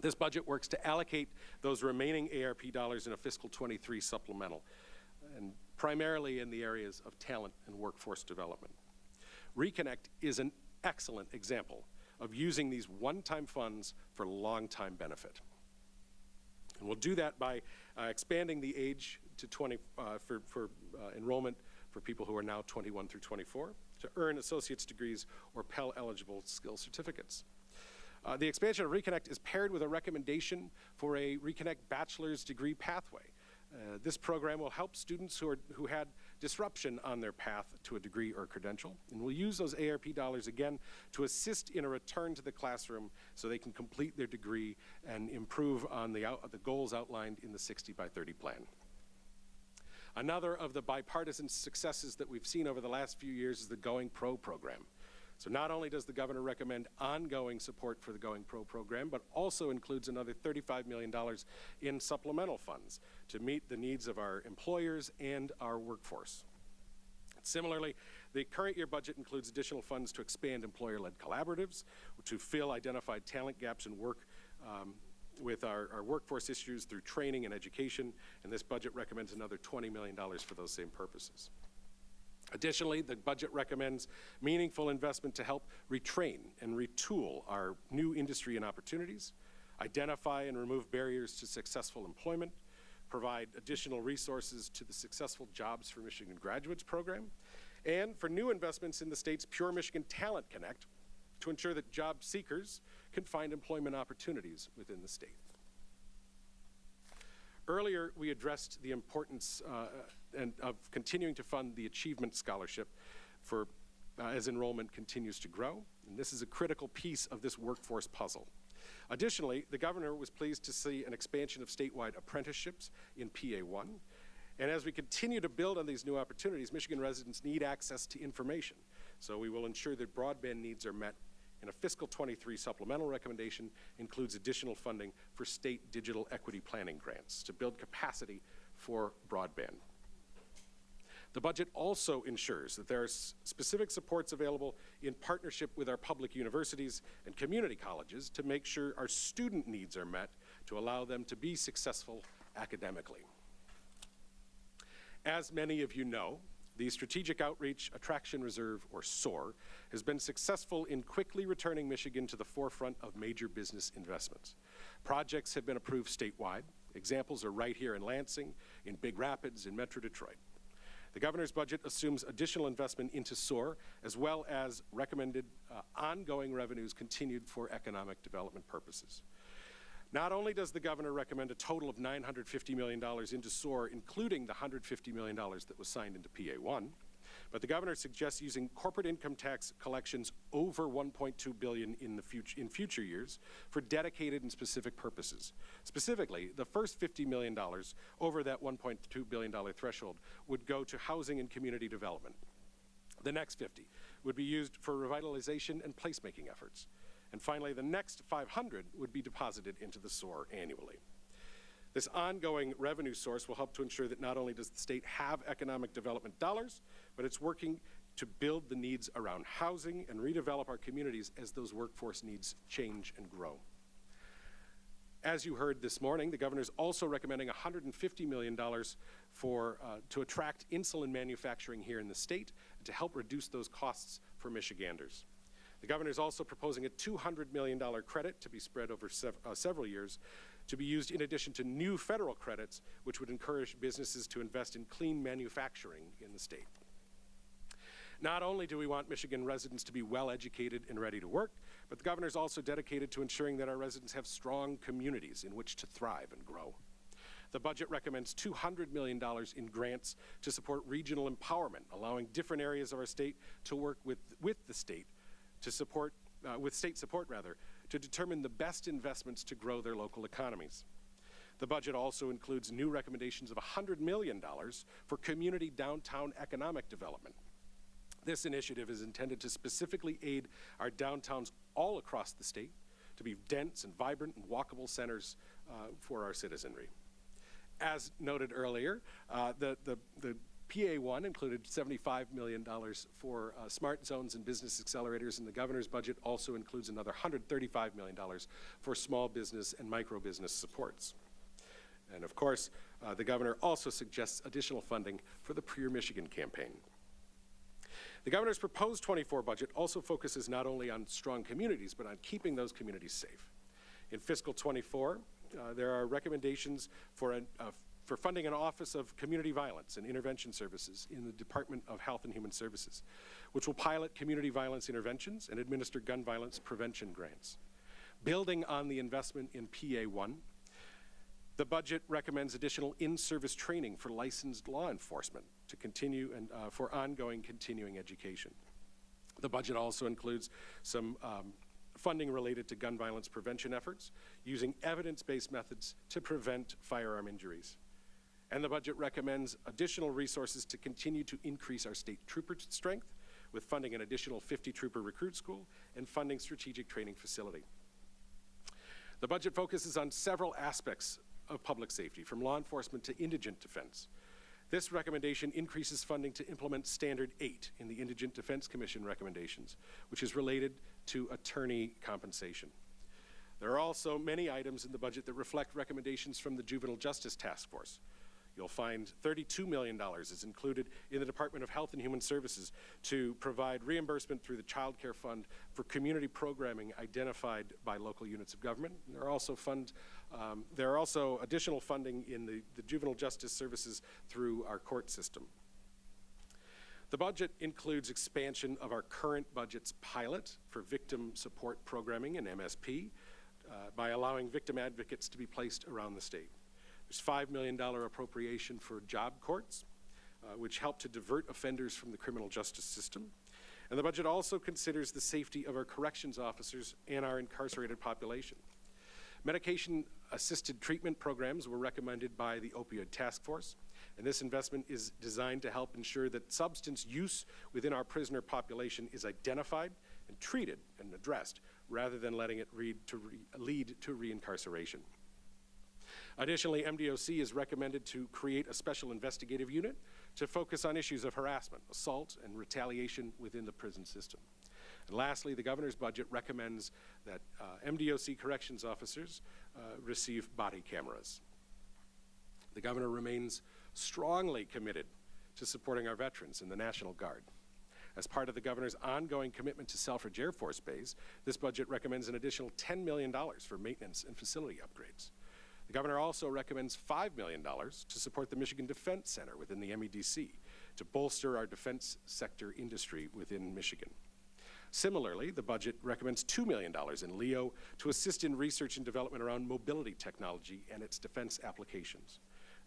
This budget works to allocate those remaining ARP dollars in a fiscal 23 supplemental, and primarily in the areas of talent and workforce development. Reconnect is an excellent example of using these one-time funds for long-time benefit. And we'll do that by expanding the age to 20 for enrollment for people who are now 21 through 24 to earn associate's degrees or Pell-eligible skill certificates. The expansion of Reconnect is paired with a recommendation for a Reconnect bachelor's degree pathway. This program will help students who had disruption on their path to a degree or credential, and will use those ARP dollars again to assist in a return to the classroom so they can complete their degree and improve on the goals outlined in the 60 by 30 plan. Another of the bipartisan successes that we've seen over the last few years is the Going Pro program. So not only does the governor recommend ongoing support for the Going Pro program, but also includes another $35 million in supplemental funds to meet the needs of our employers and our workforce. Similarly, the current year budget includes additional funds to expand employer-led collaboratives, to fill identified talent gaps and work with our workforce issues through training and education, and this budget recommends another $20 million for those same purposes. Additionally, the budget recommends meaningful investment to help retrain and retool our new industry and opportunities, identify and remove barriers to successful employment, provide additional resources to the Successful Jobs for Michigan Graduates program, and for new investments in the state's Pure Michigan Talent Connect to ensure that job seekers can find employment opportunities within the state. Earlier, we addressed the importance of continuing to fund the Achievement Scholarship as enrollment continues to grow, and this is a critical piece of this workforce puzzle. Additionally, the governor was pleased to see an expansion of statewide apprenticeships in PA1, and as we continue to build on these new opportunities, Michigan residents need access to information, so we will ensure that broadband needs are met. And a fiscal 23 supplemental recommendation includes additional funding for state digital equity planning grants to build capacity for broadband. The budget also ensures that there are specific supports available in partnership with our public universities and community colleges to make sure our student needs are met to allow them to be successful academically. As many of you know, the Strategic Outreach Attraction Reserve, or SOAR, has been successful in quickly returning Michigan to the forefront of major business investments. Projects have been approved statewide. Examples are right here in Lansing, in Big Rapids, in Metro Detroit. The governor's budget assumes additional investment into SOAR, as well as recommended ongoing revenues continued for economic development purposes. Not only does the governor recommend a total of $950 million into SOAR, including the $150 million that was signed into PA1, but the governor suggests using corporate income tax collections over $1.2 billion in future years for dedicated and specific purposes. Specifically, the first $50 million over that $1.2 billion threshold would go to housing and community development. The next 50 would be used for revitalization and placemaking efforts. And finally, the next 500 would be deposited into the SOAR annually. This ongoing revenue source will help to ensure that not only does the state have economic development dollars, but it's working to build the needs around housing and redevelop our communities as those workforce needs change and grow. As you heard this morning, the governor is also recommending $150 million to attract insulin manufacturing here in the state and to help reduce those costs for Michiganders. The governor is also proposing a $200 million credit to be spread over several years to be used in addition to new federal credits, which would encourage businesses to invest in clean manufacturing in the state. Not only do we want Michigan residents to be well educated and ready to work, but the governor is also dedicated to ensuring that our residents have strong communities in which to thrive and grow. The budget recommends $200 million in grants to support regional empowerment, allowing different areas of our state to work with the state to support, with state support rather, to determine the best investments to grow their local economies. The budget also includes new recommendations of $100 million for community downtown economic development. This initiative is intended to specifically aid our downtowns all across the state to be dense and vibrant and walkable centers for our citizenry. As noted earlier, the PA1 included $75 million for smart zones and business accelerators, and the governor's budget also includes another $135 million for small business and micro business supports. And of course, the governor also suggests additional funding for the Pure Michigan campaign. The governor's proposed 24 budget also focuses not only on strong communities, but on keeping those communities safe. In fiscal 24, there are recommendations for funding an Office of Community Violence and Intervention Services in the Department of Health and Human Services, which will pilot community violence interventions and administer gun violence prevention grants. Building on the investment in PA1, the budget recommends additional in-service training for licensed law enforcement to continue and for ongoing continuing education. The budget also includes some funding related to gun violence prevention efforts, using evidence-based methods to prevent firearm injuries. And the budget recommends additional resources to continue to increase our state trooper strength, with funding an additional 50 trooper recruit school and funding strategic training facility. The budget focuses on several aspects of public safety, from law enforcement to indigent defense. This recommendation increases funding to implement Standard 8 in the Indigent Defense Commission recommendations, which is related to attorney compensation. There are also many items in the budget that reflect recommendations from the Juvenile Justice Task Force. You'll find $32 million is included in the Department of Health and Human Services to provide reimbursement through the Child Care Fund for community programming identified by local units of government. And there are also additional funding in the Juvenile Justice Services through our court system. The budget includes expansion of our current budget's pilot for victim support programming and MSP by allowing victim advocates to be placed around the state. There's $5 million appropriation for job courts, which help to divert offenders from the criminal justice system. And the budget also considers the safety of our corrections officers and our incarcerated population. Medication-assisted treatment programs were recommended by the Opioid Task Force, and this investment is designed to help ensure that substance use within our prisoner population is identified and treated and addressed, rather than letting it lead to reincarceration. Additionally, MDOC is recommended to create a special investigative unit to focus on issues of harassment, assault, and retaliation within the prison system. And lastly, the governor's budget recommends that MDOC corrections officers receive body cameras. The governor remains strongly committed to supporting our veterans and the National Guard. As part of the governor's ongoing commitment to Selfridge Air Force Base, this budget recommends an additional $10 million for maintenance and facility upgrades. The governor also recommends $5 million to support the Michigan Defense Center within the MEDC to bolster our defense sector industry within Michigan. Similarly, the budget recommends $2 million in LEO to assist in research and development around mobility technology and its defense applications.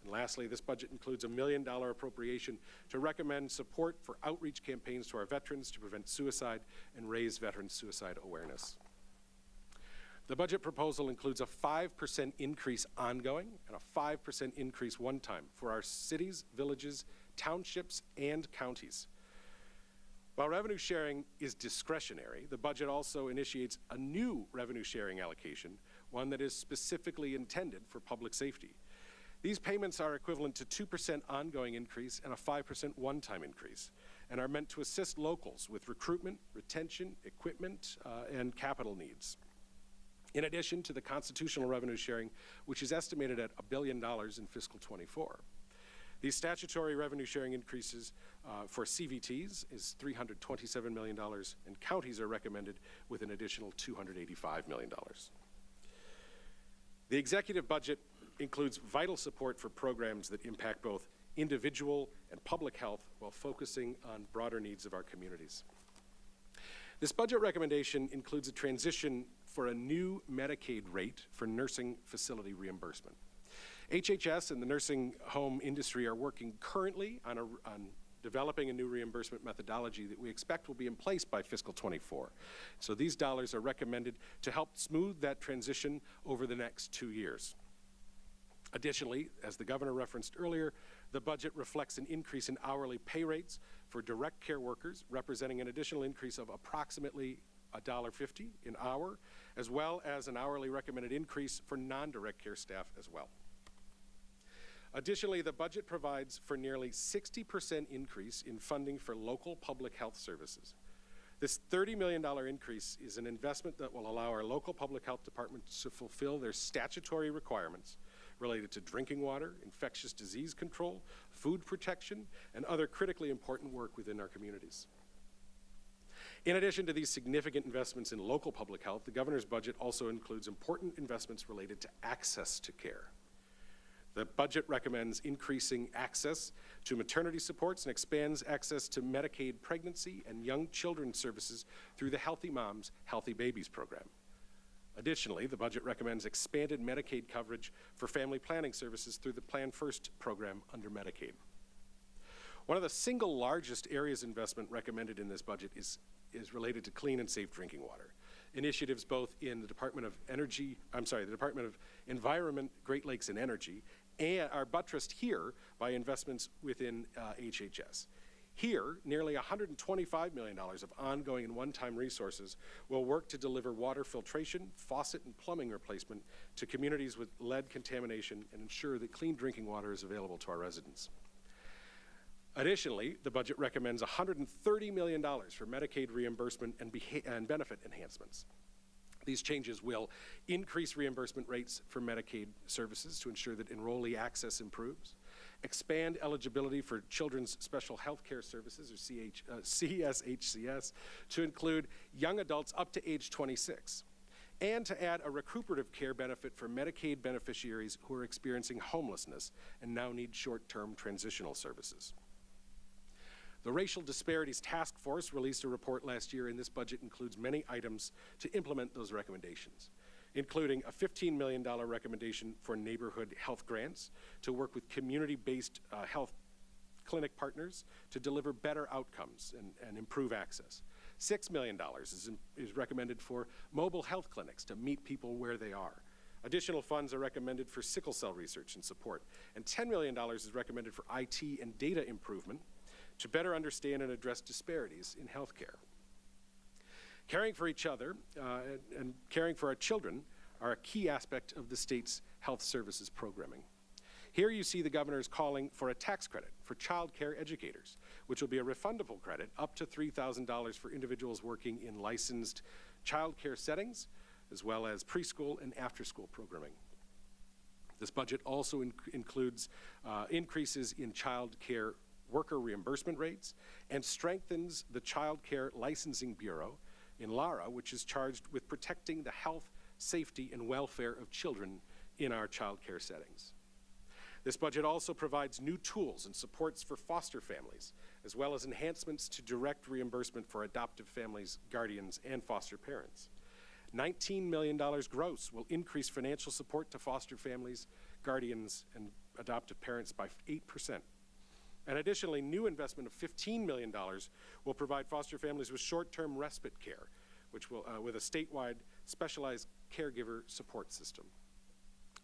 And lastly, this budget includes a $1 million appropriation to recommend support for outreach campaigns to our veterans to prevent suicide and raise veteran suicide awareness. The budget proposal includes a 5% increase ongoing and a 5% increase one time for our cities, villages, townships, and counties. While revenue sharing is discretionary, the budget also initiates a new revenue sharing allocation, one that is specifically intended for public safety. These payments are equivalent to 2% ongoing increase and a 5% one-time increase, and are meant to assist locals with recruitment, retention, equipment, and capital needs. In addition to the constitutional revenue sharing, which is estimated at $1 billion in fiscal '24. These statutory revenue sharing increases for CVTs is $327 million, and counties are recommended with an additional $285 million. The executive budget includes vital support for programs that impact both individual and public health while focusing on broader needs of our communities. This budget recommendation includes a transition for a new Medicaid rate for nursing facility reimbursement. HHS and the nursing home industry are working currently on developing a new reimbursement methodology that we expect will be in place by fiscal '24. So these dollars are recommended to help smooth that transition over the next 2 years. Additionally, as the governor referenced earlier, the budget reflects an increase in hourly pay rates for direct care workers, representing an additional increase of approximately $1.50 an hour, as well as an hourly recommended increase for non-direct care staff as well. Additionally, the budget provides for nearly 60% increase in funding for local public health services. This $30 million increase is an investment that will allow our local public health departments to fulfill their statutory requirements related to drinking water, infectious disease control, food protection, and other critically important work within our communities. In addition to these significant investments in local public health, the governor's budget also includes important investments related to access to care. The budget recommends increasing access to maternity supports and expands access to Medicaid pregnancy and young children services through the Healthy Moms, Healthy Babies program. Additionally, the budget recommends expanded Medicaid coverage for family planning services through the Plan First program under Medicaid. One of the single largest areas of investment recommended in this budget is related to clean and safe drinking water. Initiatives both in the Department of Environment, Great Lakes and Energy, and are buttressed here by investments within HHS. Here, nearly $125 million of ongoing and one-time resources will work to deliver water filtration, faucet, and plumbing replacement to communities with lead contamination and ensure that clean drinking water is available to our residents. Additionally, the budget recommends $130 million for Medicaid reimbursement and benefit enhancements. These changes will increase reimbursement rates for Medicaid services to ensure that enrollee access improves, expand eligibility for Children's Special Health Care Services, or CSHCS, to include young adults up to age 26, and to add a recuperative care benefit for Medicaid beneficiaries who are experiencing homelessness and now need short-term transitional services. The Racial Disparities Task Force released a report last year, and this budget includes many items to implement those recommendations, including a $15 million recommendation for neighborhood health grants to work with community-based health clinic partners to deliver better outcomes and improve access. $6 million is recommended for mobile health clinics to meet people where they are. Additional funds are recommended for sickle cell research and support, and $10 million is recommended for IT and data improvement to better understand and address disparities in healthcare. Caring for each other and caring for our children are a key aspect of the state's health services programming. Here you see the governor is calling for a tax credit for child care educators, which will be a refundable credit up to $3,000 for individuals working in licensed child care settings, as well as preschool and after-school programming. This budget also includes increases in child care worker reimbursement rates and strengthens the Child Care Licensing Bureau in Lara, which is charged with protecting the health, safety, and welfare of children in our child care settings. This budget also provides new tools and supports for foster families, as well as enhancements to direct reimbursement for adoptive families, guardians, and foster parents. $19 million gross will increase financial support to foster families, guardians, and adoptive parents by 8%. And additionally, new investment of $15 million will provide foster families with short-term respite care, which will, with a statewide specialized caregiver support system.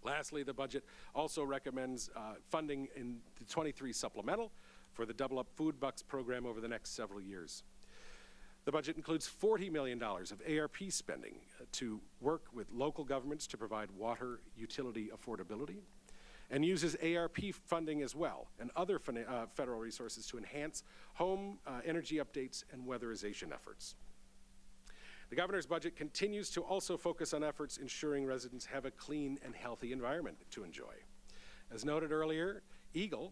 Lastly, the budget also recommends funding in the 23 supplemental for the Double Up Food Bucks program over the next several years. The budget includes $40 million of ARP spending to work with local governments to provide water utility affordability, and uses ARP funding as well and other federal resources to enhance home energy updates and weatherization efforts. The governor's budget continues to also focus on efforts ensuring residents have a clean and healthy environment to enjoy. As noted earlier, Eagle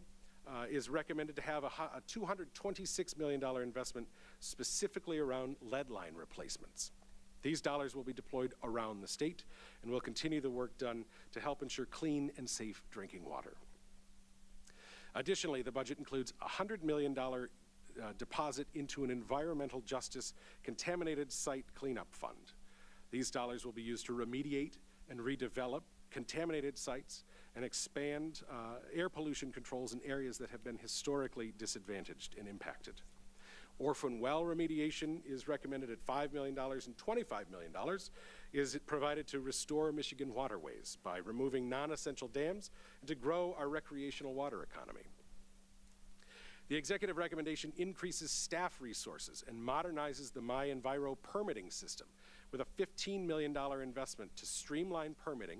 is recommended to have a $226 million investment specifically around lead line replacements. These dollars will be deployed around the state and will continue the work done to help ensure clean and safe drinking water. Additionally, the budget includes a $100 million deposit into an environmental justice contaminated site cleanup fund. These dollars will be used to remediate and redevelop contaminated sites and expand air pollution controls in areas that have been historically disadvantaged and impacted. Orphan well remediation is recommended at $5 million, and $25 million is provided to restore Michigan waterways by removing non-essential dams and to grow our recreational water economy. The executive recommendation increases staff resources and modernizes the MyEnviro permitting system with a $15 million investment to streamline permitting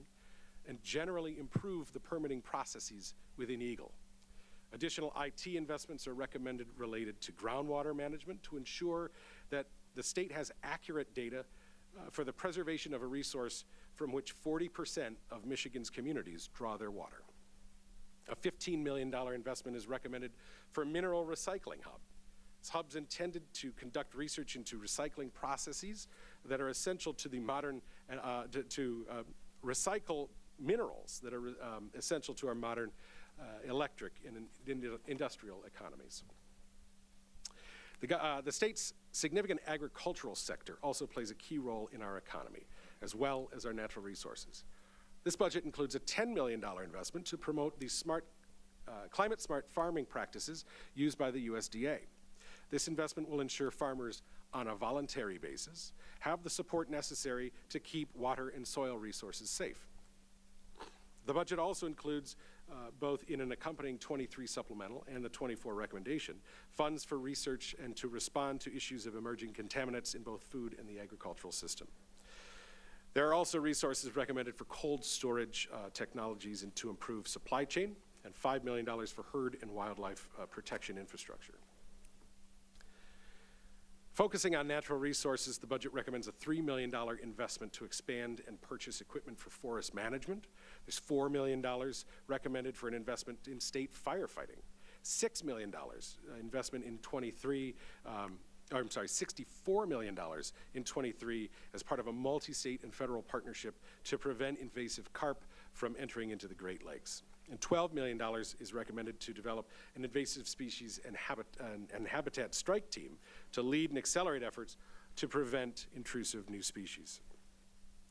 and generally improve the permitting processes within Eagle. Additional IT investments are recommended related to groundwater management to ensure that the state has accurate data for the preservation of a resource from which 40% of Michigan's communities draw their water. A $15 million investment is recommended for Mineral Recycling Hub. This hub's intended to conduct research into recycling processes that are essential to the modern, recycle minerals that are essential to our modern electric and industrial economies. The state's significant agricultural sector also plays a key role in our economy, as well as our natural resources. This budget includes a $10 million investment to promote the climate-smart farming practices used by the USDA. This investment will ensure farmers on a voluntary basis have the support necessary to keep water and soil resources safe. The budget also includes, both in an accompanying 23 supplemental and the 24 recommendation, funds for research and to respond to issues of emerging contaminants in both food and the agricultural system. There are also resources recommended for cold storage technologies and to improve supply chain, and $5 million for herd and wildlife protection infrastructure. Focusing on natural resources, the budget recommends a $3 million investment to expand and purchase equipment for forest management. There's $4 million recommended for an investment in state firefighting. $6 million investment in $64 million in 23 as part of a multi-state and federal partnership to prevent invasive carp from entering into the Great Lakes. And $12 million is recommended to develop an invasive species and habitat strike team to lead and accelerate efforts to prevent intrusive new species.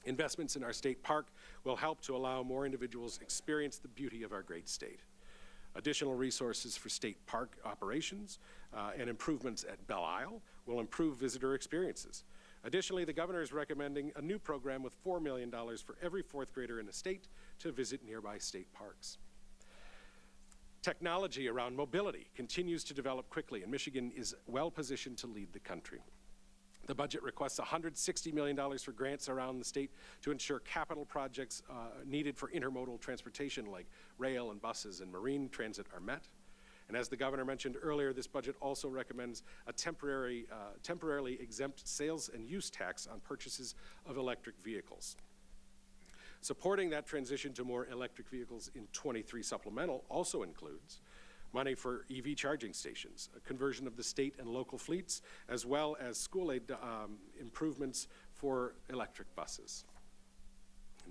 Investments in our state park will help to allow more individuals experience the beauty of our great state. Additional resources for state park operations and improvements at Belle Isle will improve visitor experiences. Additionally, the governor is recommending a new program with $4 million for every fourth grader in the state to visit nearby state parks. Technology around mobility continues to develop quickly, and Michigan is well positioned to lead the country. The budget requests $160 million for grants around the state to ensure capital projects needed for intermodal transportation like rail and buses and marine transit are met. And as the governor mentioned earlier, this budget also recommends a temporarily exempt sales and use tax on purchases of electric vehicles. Supporting that transition to more electric vehicles in 23 supplemental also includes money for EV charging stations, a conversion of the state and local fleets, as well as school aid improvements for electric buses.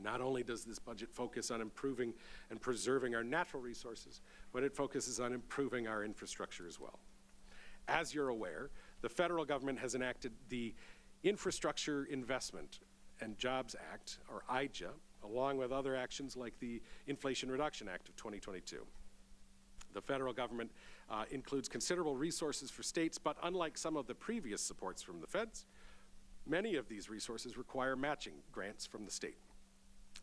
Not only does this budget focus on improving and preserving our natural resources, but it focuses on improving our infrastructure as well. As you're aware, the federal government has enacted the Infrastructure Investment and Jobs Act, or IJA, along with other actions like the Inflation Reduction Act of 2022. The federal government includes considerable resources for states, but unlike some of the previous supports from the feds, many of these resources require matching grants from the state.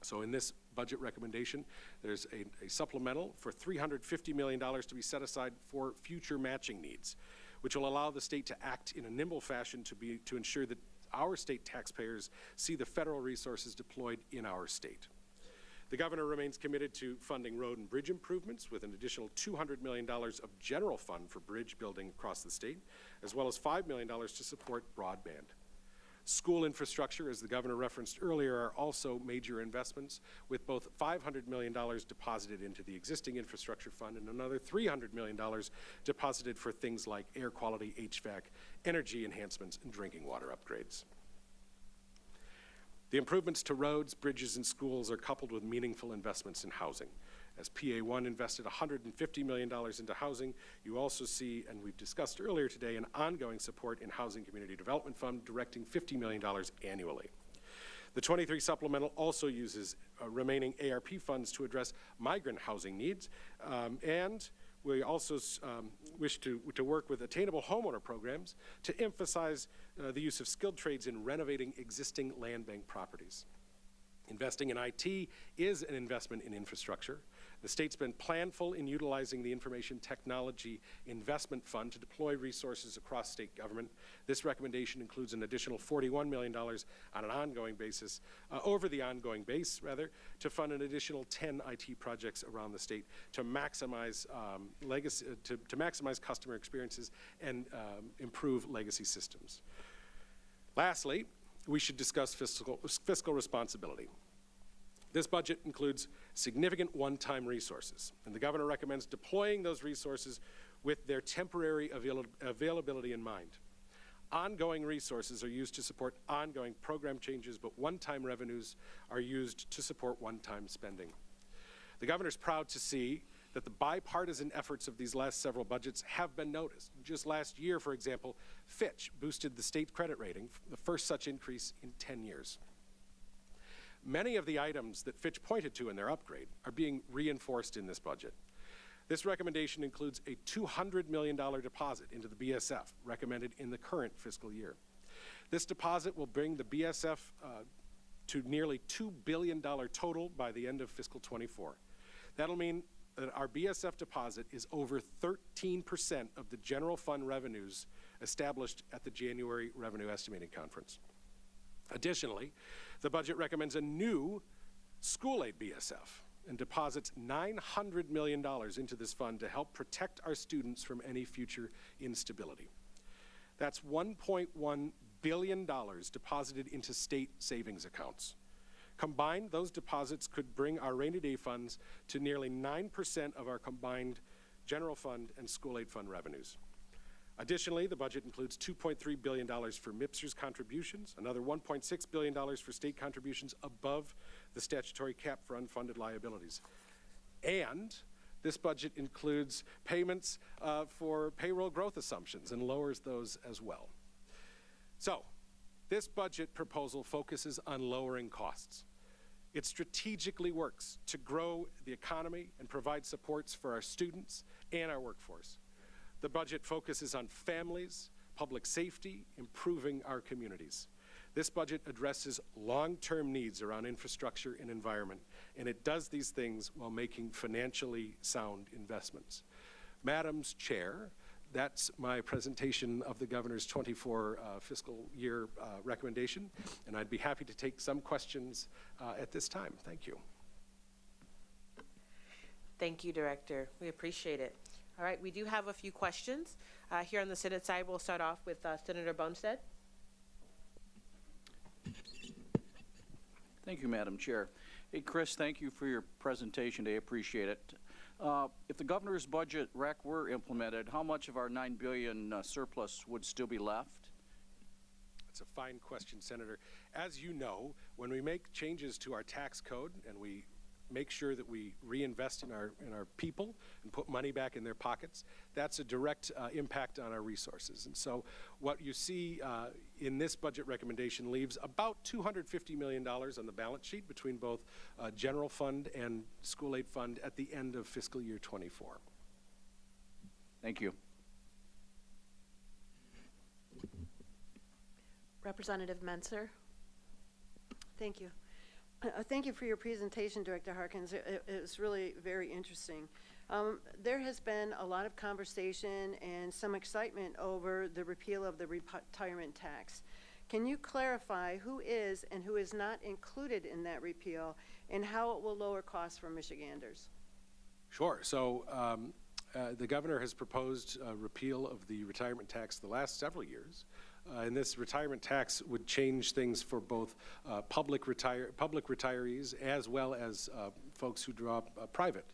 So in this budget recommendation, there's a supplemental for $350 million to be set aside for future matching needs, which will allow the state to act in a nimble fashion to ensure that our state taxpayers see the federal resources deployed in our state. The governor remains committed to funding road and bridge improvements with an additional $200 million of general fund for bridge building across the state, as well as $5 million to support broadband. School infrastructure, as the governor referenced earlier, are also major investments, with both $500 million deposited into the existing infrastructure fund and another $300 million deposited for things like air quality, HVAC, energy enhancements, and drinking water upgrades. The improvements to roads, bridges, and schools are coupled with meaningful investments in housing. As PA1 invested $150 million into housing, you also see, and we've discussed earlier today, an ongoing support in Housing Community Development Fund directing $50 million annually. The 23 supplemental also uses remaining ARP funds to address migrant housing needs, and we also wish to work with attainable homeowner programs to emphasize the use of skilled trades in renovating existing land bank properties. Investing in IT is an investment in infrastructure. The state's been planful in utilizing the Information Technology Investment Fund to deploy resources across state government. This recommendation includes an additional $41 million on an ongoing basis, over the ongoing base, rather, to fund an additional 10 IT projects around the state to maximize to maximize customer experiences and improve legacy systems. Lastly, we should discuss fiscal responsibility. This budget includes significant one-time resources, and the governor recommends deploying those resources with their temporary availability in mind. Ongoing resources are used to support ongoing program changes, but one-time revenues are used to support one-time spending. The governor's proud to see that the bipartisan efforts of these last several budgets have been noticed. Just last year, for example, Fitch boosted the state credit rating, the first such increase in 10 years. Many of the items that Fitch pointed to in their upgrade are being reinforced in this budget. This recommendation includes a $200 million deposit into the BSF recommended in the current fiscal year. This deposit will bring the BSF to nearly $2 billion total by the end of fiscal 24. That'll mean that our BSF deposit is over 13% of the general fund revenues established at the January Revenue Estimating Conference. Additionally, the budget recommends a new school aid BSF and deposits $900 million into this fund to help protect our students from any future instability. That's $1.1 billion deposited into state savings accounts. Combined, those deposits could bring our rainy day funds to nearly 9% of our combined general fund and school aid fund revenues. Additionally, the budget includes $2.3 billion for MIPSR's contributions, another $1.6 billion for state contributions above the statutory cap for unfunded liabilities. And this budget includes payments for payroll growth assumptions and lowers those as well. So, this budget proposal focuses on lowering costs. It strategically works to grow the economy and provide supports for our students and our workforce. The budget focuses on families, public safety, improving our communities. This budget addresses long-term needs around infrastructure and environment, and it does these things while making financially sound investments. Madam's Chair, that's my presentation of the governor's 24 fiscal year recommendation, and I'd be happy to take some questions at this time. Thank you. Thank you, Director. We appreciate it. All right, we do have a few questions. Here on the Senate side, we'll start off with Senator Bonestead. Thank you, Madam Chair. Hey, Chris, thank you for your presentation today. Appreciate it. If the governor's budget rec were implemented, how much of our $9 billion surplus would still be left? That's a fine question, Senator. As you know, when we make changes to our tax code and we make sure that we reinvest in our people and put money back in their pockets, that's a direct impact on our resources. And so what you see in this budget recommendation leaves about $250 million on the balance sheet between both general fund and school aid fund at the end of fiscal year 24. Thank you. Representative Menser. Thank you. Thank you for your presentation, Director Harkins. It was really very interesting. There has been a lot of conversation and some excitement over the repeal of the retirement tax. Can you clarify who is and who is not included in that repeal and how it will lower costs for Michiganders? Sure. So the governor has proposed a repeal of the retirement tax the last several years. And this retirement tax would change things for both public retirees as well as folks who draw private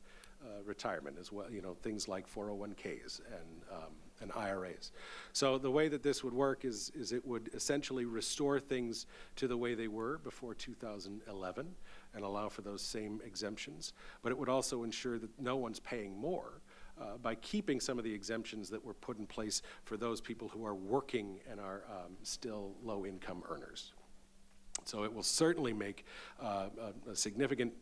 retirement as well, you know, things like 401ks and IRAs. So the way that this would work is it would essentially restore things to the way they were before 2011 and allow for those same exemptions. But it would also ensure that no one's paying more by keeping some of the exemptions that were put in place for those people who are working and are still low-income earners. So it will certainly make a significant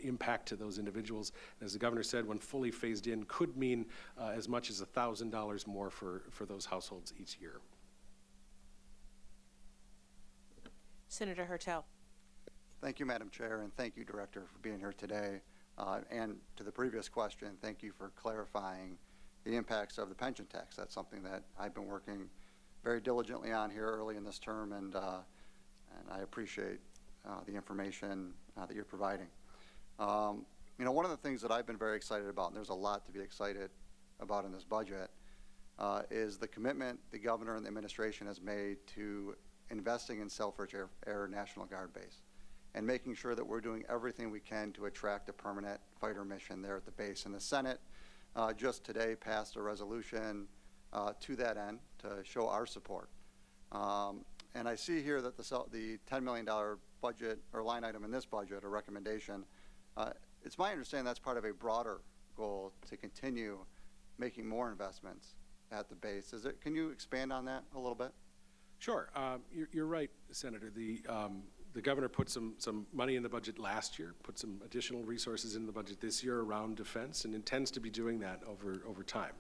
impact to those individuals. As the governor said, when fully phased in, could mean as much as $1,000 more for those households each year. Senator Hertel. Thank you, Madam Chair, and thank you, Director, for being here today. And to the previous question, thank you for clarifying the impacts of the pension tax. That's something that I've been working very diligently on here early in this term, and I appreciate the information that you're providing. You know, one of the things that I've been very excited about, and there's a lot to be excited about in this budget, is the commitment the governor and the administration has made to investing in Selfridge Air National Guard Base and making sure that we're doing everything we can to attract a permanent fighter mission there at the base. And the Senate just today passed a resolution to that end to show our support. And I see here that the $10 million budget or line item in this budget, or recommendation, it's my understanding that's part of a broader goal to continue making more investments at the base. Can you expand on that a little bit? Sure. You're right, Senator. The governor put some money in the budget last year, put some additional resources in the budget this year around defense, and intends to be doing that over time.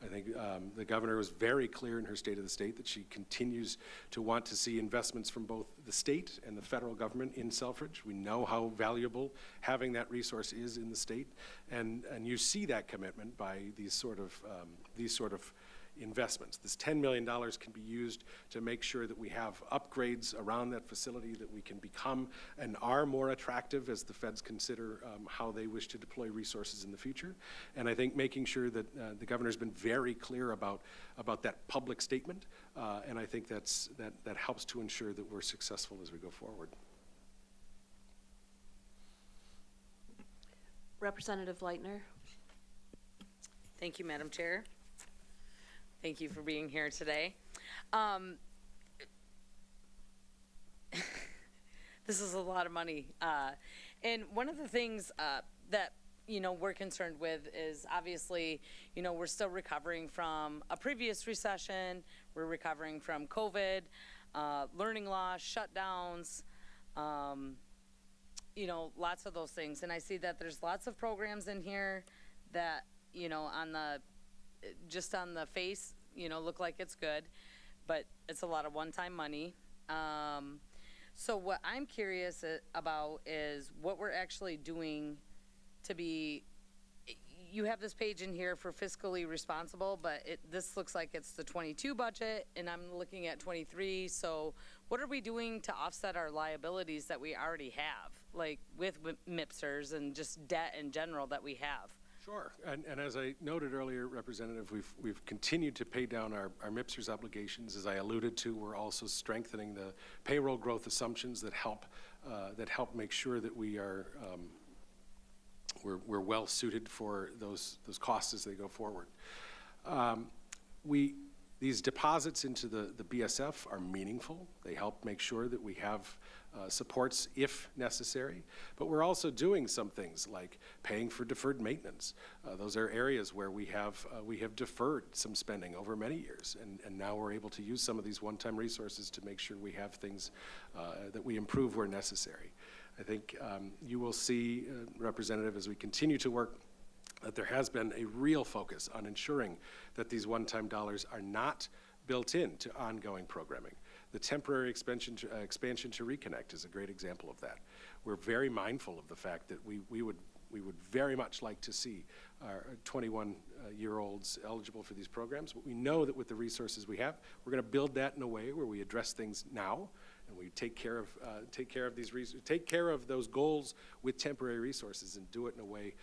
I think the governor was very clear in her State of the State that she continues to want to see investments from both the state and the federal government in Selfridge. We know how valuable having that resource is in the state, and you see that commitment by these sort of investments. This $10 million can be used to make sure that we have upgrades around that facility, that we can become and are more attractive as the feds consider how they wish to deploy resources in the future. And I think making sure that the governor's been very clear about that public statement, and I think that helps to ensure that we're successful as we go forward. Representative Leitner. Thank you, Madam Chair. Thank you for being here today. This is a lot of money. And one of the things that, you know, we're concerned with is obviously, you know, we're still recovering from a previous recession. We're recovering from COVID, learning loss, shutdowns, you know, lots of those things. And I see that there's lots of programs in here that, you know, just on the face, you know, look like it's good, but it's a lot of one-time money. So what I'm curious about is what we're actually doing to be, you have this page in here for fiscally responsible, but this looks like it's the 22 budget, and I'm looking at 23. So what are we doing to offset our liabilities that we already have, like with MIPSers and just debt in general that we have? Sure, and as I noted earlier, Representative, we've continued to pay down our MIPSers obligations. As I alluded to, we're also strengthening the payroll growth assumptions that help make sure that we're well suited for those costs as they go forward. These deposits into the BSF are meaningful. They help make sure that we have supports if necessary, but we're also doing some things like paying for deferred maintenance. Those are areas where we have deferred some spending over many years, and now we're able to use some of these one-time resources to make sure we have things that we improve where necessary. I think you will see, Representative, as we continue to work, that there has been a real focus on ensuring that these one-time dollars are not built into ongoing programming. The temporary expansion to Reconnect is a great example of that. We're very mindful of the fact that we would We would very much like to see our 21-year-olds eligible for these programs, but we know that with the resources we have, we're going to build that in a way where we address things now, and we take care of those goals with temporary resources, and do it in a way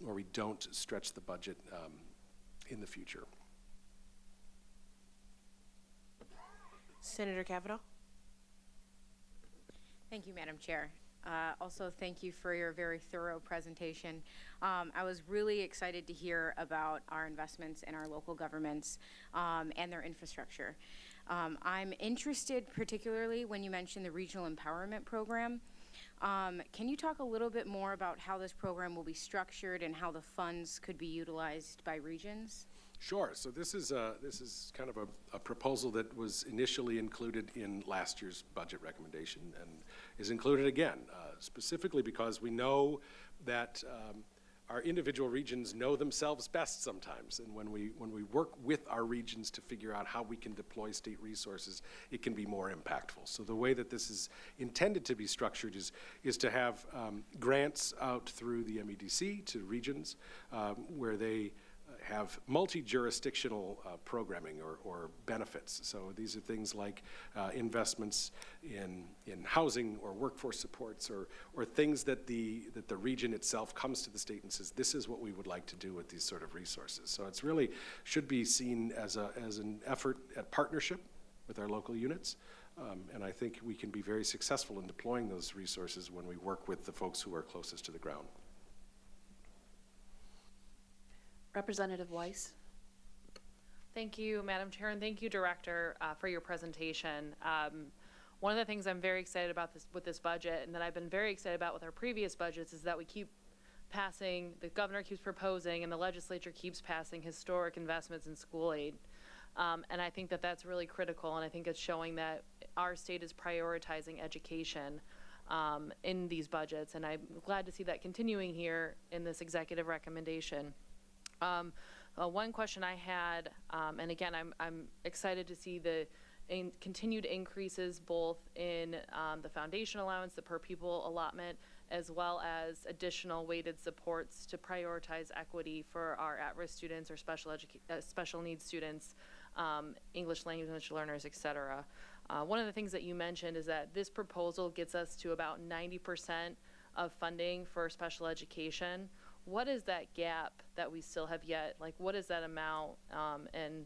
where we don't stretch the budget in the future. Senator Cavanaugh. Thank you, Madam Chair. Also, thank you for your very thorough presentation. I was really excited to hear about our investments in our local governments and their infrastructure. I'm interested particularly when you mentioned the Regional Empowerment Program. Can you talk a little bit more about how this program will be structured and how the funds could be utilized by regions? Sure. So this is kind of a proposal that was initially included in last year's budget recommendation and is included again, specifically because we know that our individual regions know themselves best sometimes, and when we work with our regions to figure out how we can deploy state resources, it can be more impactful. So the way that this is intended to be structured is to have grants out through the MEDC to regions where they have multi-jurisdictional programming or benefits. So these are things like investments in housing or workforce supports or things that the region itself comes to the state and says, this is what we would like to do with these sort of resources. So it's really should be seen as an effort at partnership with our local units. And I think we can be very successful in deploying those resources when we work with the folks who are closest to the ground. Representative Weiss. Thank you, Madam Chair, and thank you, Director, for your presentation. One of the things I'm very excited about with this budget, and that I've been very excited about with our previous budgets, is that we keep passing, the governor keeps proposing, and the legislature keeps passing historic investments in school aid. And I think that that's really critical, and I think it's showing that our state is prioritizing education in these budgets, and I'm glad to see that continuing here in this executive recommendation. One question I had, and again, I'm excited to see the continued increases both in the foundation allowance, the per pupil allotment, as well as additional weighted supports to prioritize equity for our at-risk students or special needs students, English language learners, et cetera. One of the things that you mentioned is that this proposal gets us to about 90% of funding for special education. What is that gap that we still have yet? Like, what is that amount? And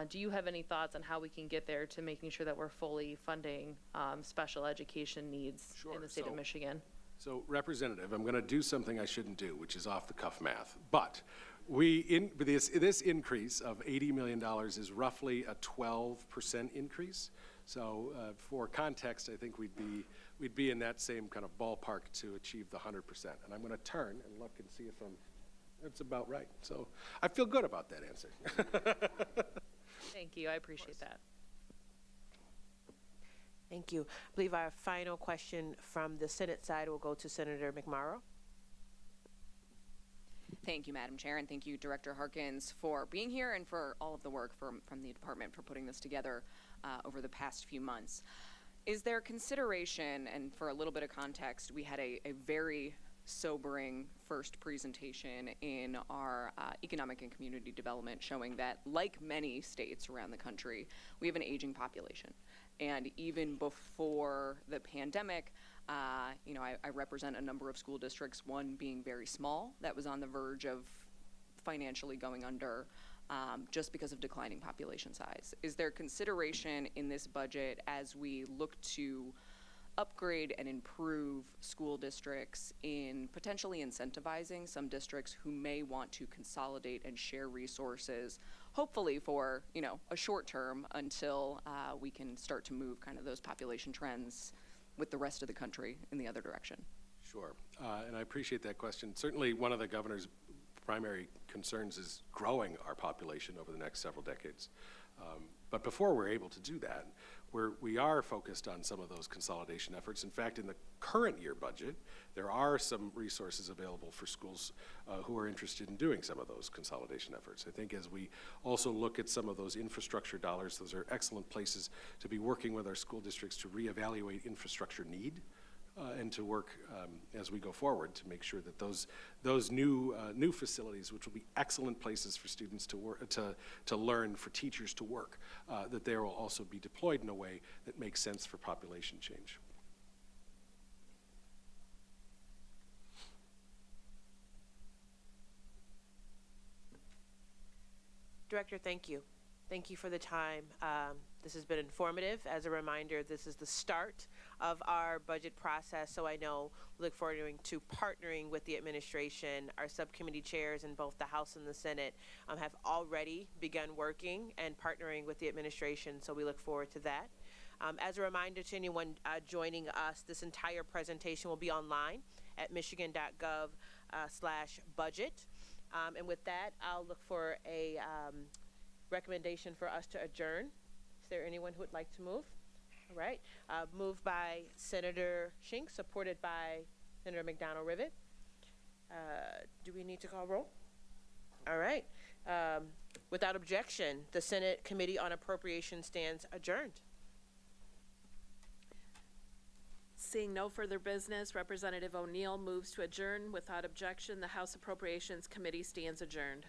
do you have any thoughts on how we can get there to making sure that we're fully funding special education needs in the state of Michigan? So, Representative, I'm going to do something I shouldn't do, which is off-the-cuff math. But this increase of $80 million is roughly a 12% increase. So, for context, I think we'd be in that same kind of ballpark to achieve the 100%. And I'm going to turn and look and see if it's about right. So I feel good about that answer. Thank you. I appreciate that. Thank you. I believe our final question from the Senate side will go to Senator McMorrow. Thank you, Madam Chair, and thank you, Director Harkins, for being here and for all of the work from the department for putting this together over the past few months. Is there consideration, and for a little bit of context, we had a very sobering first presentation in our economic and community development showing that, like many states around the country, we have an aging population. And even before the pandemic, I represent a number of school districts, one being very small, that was on the verge of financially going under just because of declining population size. Is there consideration in this budget as we look to upgrade and improve school districts in potentially incentivizing some districts who may want to consolidate and share resources, hopefully for, a short term until we can start to move kind of those population trends with the rest of the country in the other direction? Sure, and I appreciate that question. Certainly one of the governor's primary concerns is growing our population over the next several decades. But before we're able to do that, we are focused on some of those consolidation efforts. In fact, in the current year budget, there are some resources available for schools who are interested in doing some of those consolidation efforts. I think as we also look at some of those infrastructure dollars, those are excellent places to be working with our school districts to reevaluate infrastructure need. and to work as we go forward to make sure that those new facilities, which will be excellent places for students to work, to learn, for teachers to work, that they will also be deployed in a way that makes sense for population change. Director, thank you. Thank you for the time. This has been informative. As a reminder, this is the start of our budget process, so I know we look forward to partnering with the administration. Our subcommittee chairs in both the House and the Senate have already begun working and partnering with the administration, so we look forward to that. As a reminder to anyone joining us, this entire presentation will be online at michigan.gov/budget. And with that, I'll look for a recommendation for us to adjourn. Is there anyone who would like to move? All right. Moved by Senator Shink, supported by Senator McDonald-Rivet. Do we need to call roll? All right. Without objection, the Senate Committee on Appropriations stands adjourned. Seeing no further business, Representative O'Neill moves to adjourn. Without objection, the House Appropriations Committee stands adjourned.